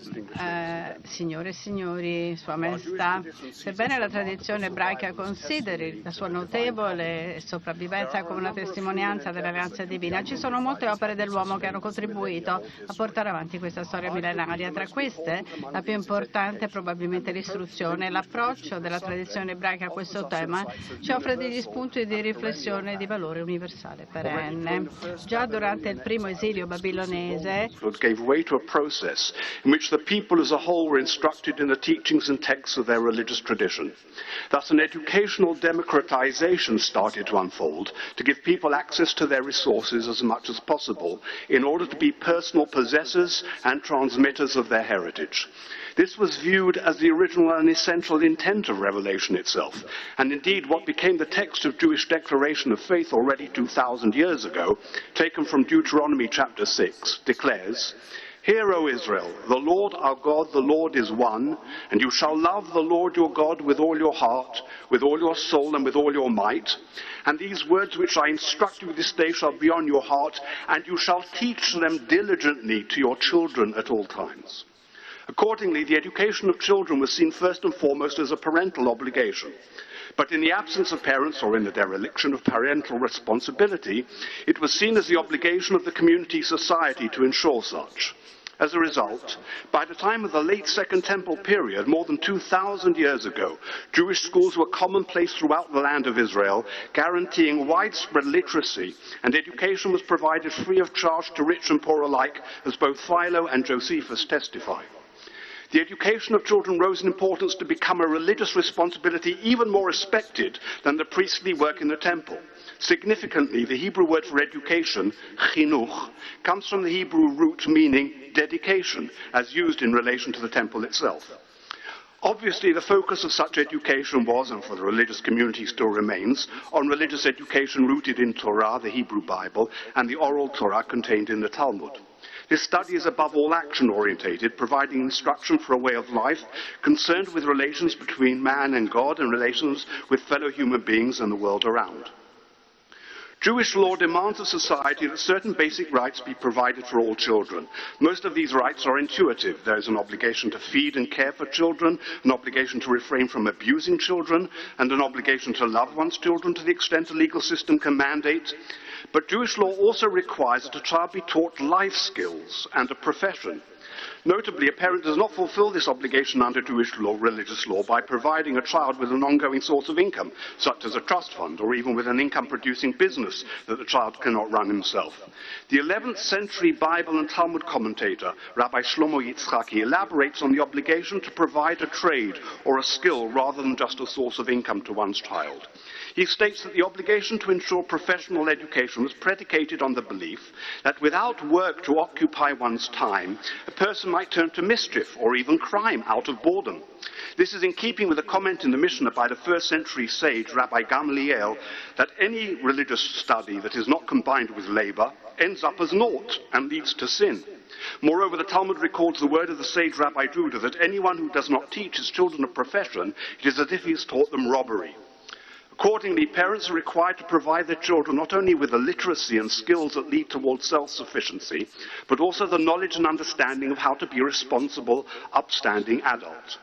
signore e signori, Sua Maestà. Sebbene la tradizione ebraica consideri la sua notevole sopravvivenza come una testimonianza dell'alleanza divina, ci sono molte opere dell'uomo che hanno contribuito a portare avanti questa storia millenaria. Tra queste, la più importante è probabilmente l'istruzione. L'approccio della tradizione ebraica a questo tema ci offre degli spunti di riflessione di valore universale perenne. Già durante il primo esilio babilonese gave way to a process in which the people as a whole were instructed in the teachings and texts of their religious tradition. Thus an educational democratization started to unfold to give people access to their resources as much as possible in order to be personal possessors and transmitters of their heritage. This was viewed as the original and essential intent of revelation itself, and indeed what became the text of Jewish declaration of faith already 2,000 years ago, taken from Deuteronomy chapter 6, declares, "Hear, O Israel, the Lord our God, the Lord is one, and you shall love the Lord your God with all your heart, with all your soul, and with all your might. And these words which I instruct you this day shall be on your heart, and you shall teach them diligently to your children at all times." Accordingly, the education of children was seen first and foremost as a parental obligation. But in the absence of parents, or in the dereliction of parental responsibility, it was seen as the obligation of the community society to ensure such. As a result, by the time of the late Second Temple period, more than 2,000 years ago, Jewish schools were commonplace throughout the land of Israel, guaranteeing widespread literacy, and education was provided free of charge to rich and poor alike, as both Philo and Josephus testify. The education of children rose in importance to become a religious responsibility even more respected than the priestly work in the temple. Significantly, the Hebrew word for education, chinuch, comes from the Hebrew root meaning dedication, as used in relation to the temple itself. Obviously, the focus of such education was, and for the religious community still remains, on religious education rooted in Torah, the Hebrew Bible, and the oral Torah contained in the Talmud. This study is above all action-orientated, providing instruction for a way of life concerned with relations between man and God and relations with fellow human beings and the world around. Jewish law demands of society that certain basic rights be provided for all children. Most of these rights are intuitive. There is an obligation to feed and care for children, an obligation to refrain from abusing children, and an obligation to love one's children to the extent a legal system can mandate. But Jewish law also requires that a child be taught life skills and a profession. Notably, a parent does not fulfill this obligation under Jewish law, religious law, by providing a child with an ongoing source of income, such as a trust fund, or even with an income-producing business that the child cannot run himself. The 11th century Bible and Talmud commentator, Rabbi Shlomo Yitzchaki, elaborates on the obligation to provide a trade or a skill rather than just a source of income to one's child. He states that the obligation to ensure professional education was predicated on the belief that without work to occupy one's time, a person might turn to mischief or even crime out of boredom. This is in keeping with a comment in the Mishnah by the first century sage Rabbi Gamliel that any religious study that is not combined with labor ends up as naught and leads to sin. Moreover, the Talmud records the word of the sage Rabbi Judah that anyone who does not teach his children a profession, it is as if he has taught them robbery. Accordingly, parents are required to provide their children not only with the literacy and skills that lead towards self-sufficiency, but also the knowledge and understanding of how to be a responsible, upstanding adult.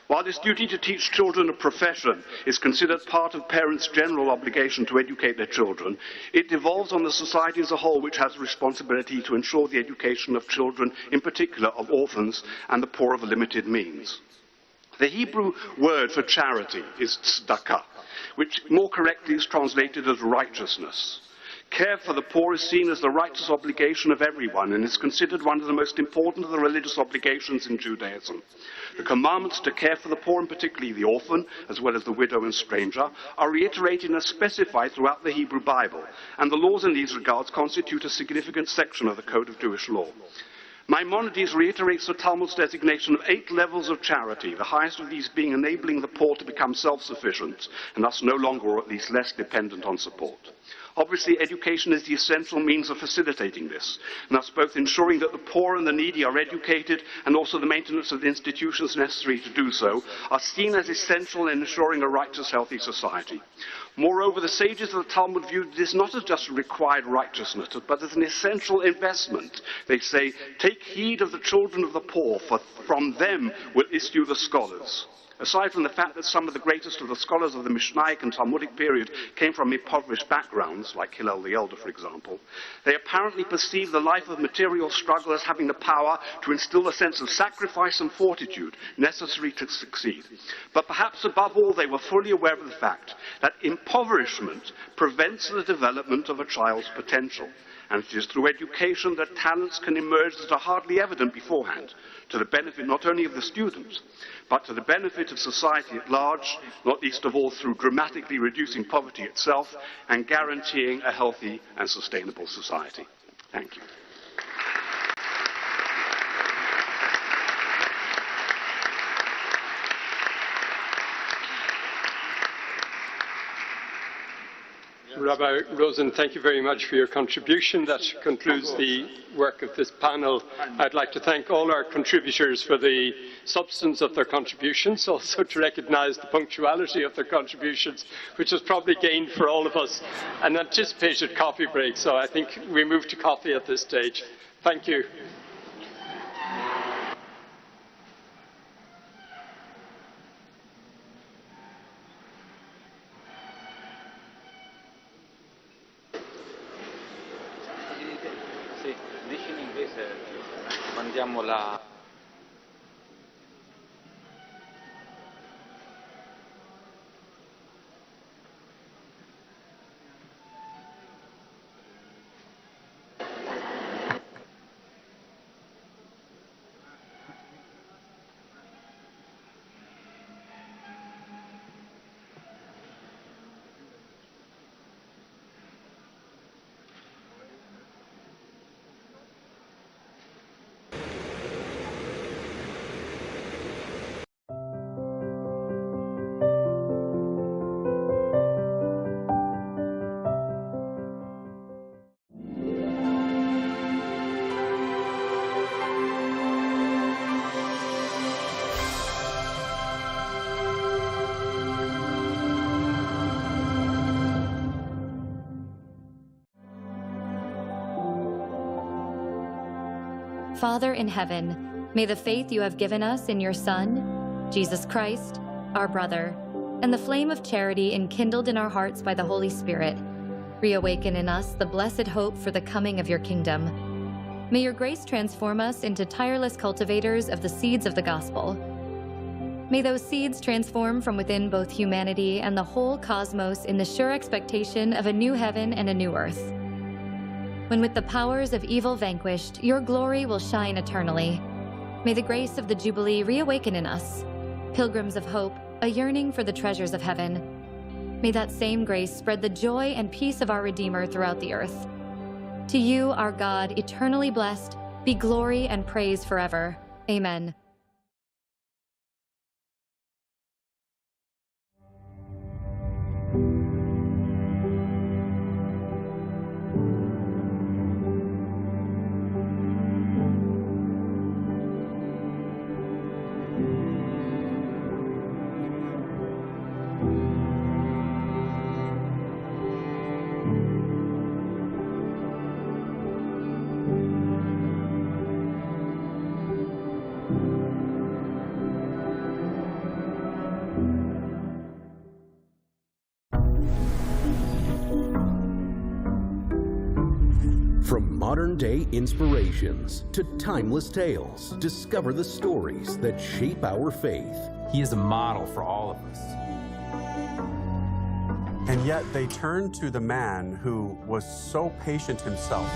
While this duty to teach children a profession is considered part of parents' general obligation to educate their children, it devolves on the society as a whole, which has a responsibility to ensure the education of children, in particular of orphans and the poor of limited means. The Hebrew word for charity is tzedakah, which more correctly is translated as righteousness. Care for the poor is seen as the righteous obligation of everyone and is considered one of the most important of the religious obligations in Judaism. The commandments to care for the poor, and particularly the orphan, as well as the widow and stranger, are reiterated and specified throughout the Hebrew Bible, and the laws in these regards constitute a significant section of the Code of Jewish Law. Maimonides reiterates the Talmud's designation of 8 levels of charity, the highest of these being enabling the poor to become self-sufficient, and thus no longer or at least less dependent on support. Obviously, education is the essential means of facilitating this, and thus both ensuring that the poor and the needy are educated and also the maintenance of the institutions necessary to do so are seen as essential in ensuring a righteous, healthy society. Moreover, the sages of the Talmud viewed this not as just a required righteousness, but as an essential investment. They say, take heed of the children of the poor, for from them will issue the scholars. Aside from the fact that some of the greatest of the scholars of the Mishnaic and Talmudic period came from impoverished backgrounds, like Hillel the Elder, for example, they apparently perceived the life of material struggle as having the power to instill a sense of sacrifice and fortitude necessary to succeed. But perhaps above all, they were fully aware of the fact that impoverishment prevents the development of a child's potential. And it is through education that talents can emerge that are hardly evident beforehand, to the benefit not only of the student, but to the benefit of society at large, not least of all through dramatically reducing poverty itself and guaranteeing a healthy and sustainable society. Thank you. Rabbi Rosen, thank you very much for your contribution. That concludes the work of this panel. I'd like to thank all our contributors for the substance of their contributions, also to recognise the punctuality of their contributions, which has probably gained for all of us an anticipated coffee break. So I think we move to coffee at this stage. Thank you. Mandiamo la Father in heaven, may the faith you have given us in your Son, Jesus Christ, our brother, and the flame of charity enkindled in our hearts by the Holy Spirit, reawaken in us the blessed hope for the coming of your kingdom. May your grace transform us into tireless cultivators of the seeds of the gospel. May those seeds transform from within both humanity and the whole cosmos in the sure expectation of a new heaven and a new earth. When with the powers of evil vanquished, your glory will shine eternally. May the grace of the Jubilee reawaken in us, pilgrims of hope, a yearning for the treasures of heaven. May that same grace spread the joy and peace of our Redeemer throughout the earth. To you, our God, eternally blessed, be glory and praise forever. Amen. From modern-day inspirations to timeless tales, discover the stories that shape our faith. He is a model for all of us. And yet they turned to the man who was so patient himself.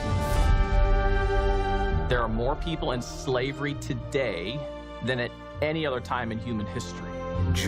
There are more people in slavery today than at any other time in human history.